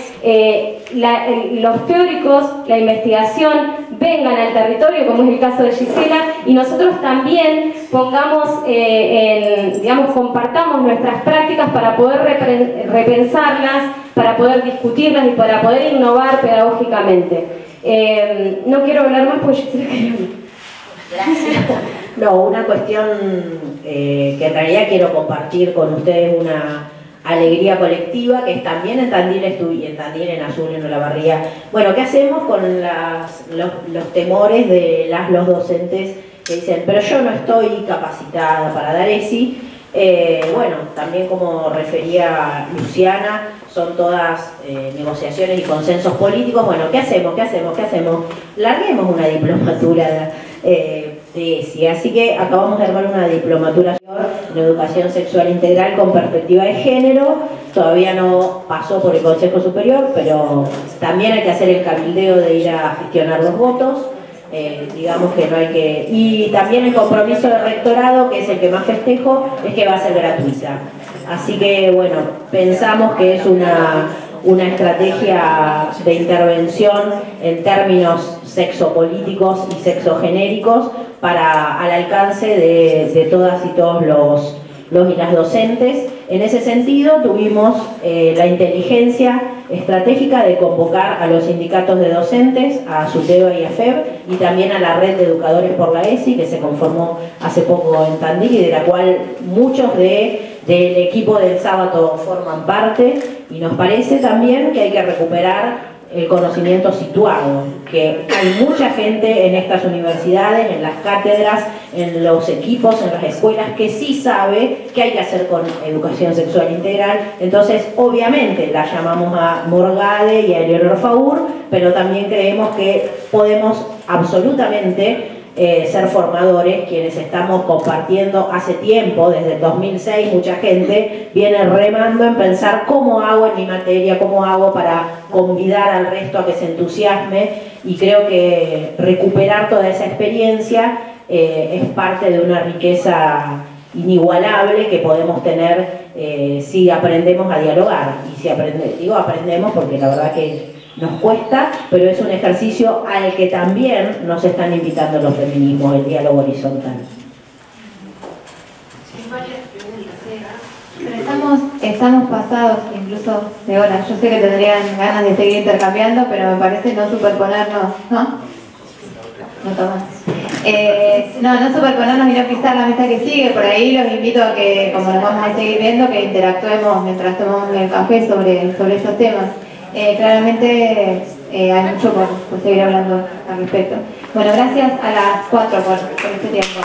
los teóricos, la investigación, vengan al territorio, como es el caso de Gisela, y nosotros también pongamos, digamos, compartamos nuestras prácticas para poder repensarlas, para poder discutirlas y para poder innovar pedagógicamente. No quiero hablar más porque Gisela quería hablar.
Gracias. No, una cuestión que en realidad quiero compartir con ustedes, una alegría colectiva, que es también en Tandil, en Tandil, en Azul, en Olavarría. Bueno, ¿qué hacemos con los temores de los docentes que dicen, pero yo no estoy capacitada para dar ESI? Bueno, también como refería Luciana, son todas negociaciones y consensos políticos. Bueno, ¿qué hacemos? ¿Qué hacemos? ¿Qué hacemos? Larguemos una diplomatura de ESI. Así que acabamos de armar una diplomatura en educación sexual integral con perspectiva de género. Todavía no pasó por el Consejo Superior, pero también hay que hacer el cabildeo de ir a gestionar los votos. Digamos que no hay que... Y también el compromiso de rectorado, que es el que más festejo, es que va a ser gratuita. Así que, bueno, pensamos que es una estrategia de intervención en términos sexopolíticos y sexogenéricos al alcance de todas y todos los y las docentes. En ese sentido, tuvimos la inteligencia estratégica de convocar a los sindicatos de docentes, a SUTEBA y a FEB, y también a la red de educadores por la ESI, que se conformó hace poco en Tandil y de la cual muchos del equipo del sábado forman parte. Y nos parece también que hay que recuperar el conocimiento situado, que hay mucha gente en estas universidades, en las cátedras, en los equipos, en las escuelas, que sí sabe qué hay que hacer con educación sexual integral. Entonces, obviamente, la llamamos a Morgade y a Eleonor Faur, pero también creemos que podemos absolutamente ser formadores, quienes estamos compartiendo hace tiempo, desde el 2006, mucha gente viene remando en pensar cómo hago en mi materia, cómo hago para convidar al resto a que se entusiasme, y creo que recuperar toda esa experiencia es parte de una riqueza inigualable que podemos tener si aprendemos a dialogar. Y si aprendemos porque la verdad que nos cuesta, pero es un ejercicio al que también nos están invitando los feminismos, el diálogo horizontal.
Pero estamos pasados incluso de horas. Yo sé que tendrían ganas de seguir intercambiando, pero me parece no superponernos, ¿no? No tomas. No superponernos y no pisar la mesa que sigue. Por ahí los invito a que, como nos vamos a seguir viendo, que interactuemos mientras tomamos el café sobre estos temas. Claramente hay mucho por seguir hablando al respecto. Bueno, gracias a las 4 por este tiempo.